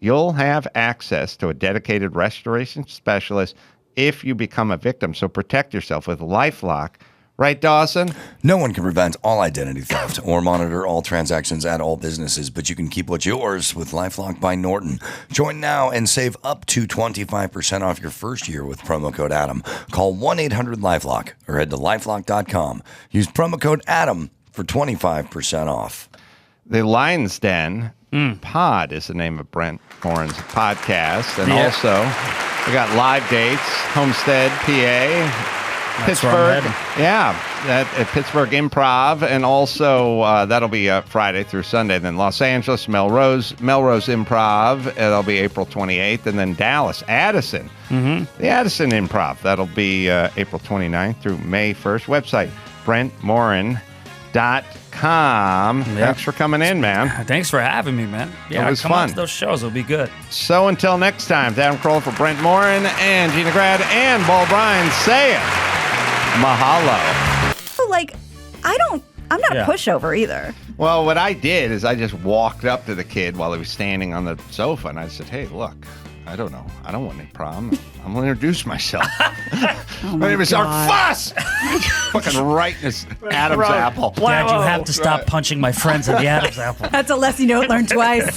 You'll have access to a dedicated restoration specialist if you become a victim. So protect yourself with LifeLock. Right, Dawson? No one can prevent all identity theft or monitor all transactions at all businesses, but you can keep what's yours with LifeLock by Norton. Join now and save up to 25% off your first year with promo code Adam. Call 1-800-LifeLock or head to lifelock.com. Use promo code Adam for 25% off. The Lion's Den Pod is the name of Brent Morin's podcast. And also, we got live dates, Homestead, PA. Pittsburgh, at Pittsburgh Improv, and also that'll be Friday through Sunday. Then Los Angeles, Melrose Improv, that'll be April 28th, and then Dallas, Addison, the Addison Improv, that'll be April 29th through May 1st. Website, BrentMorin.com. Thanks for coming in, man. Thanks for having me, man. Yeah, it was come fun. on to those shows. It'll be good. So until next time, Adam Carolla for Brent Morin and Gina Grad and Ball Bryan saying mahalo. Like, I'm not a pushover either. Well, what I did is I just walked up to the kid while he was standing on the sofa, and I said, hey, look, I don't know. I don't want any problem. I'm going to introduce myself. My name is Art Fuss! Fucking right in his Adam's apple. Dad, you have to stop punching my friends at the Adam's apple. That's a lesson you don't learn twice.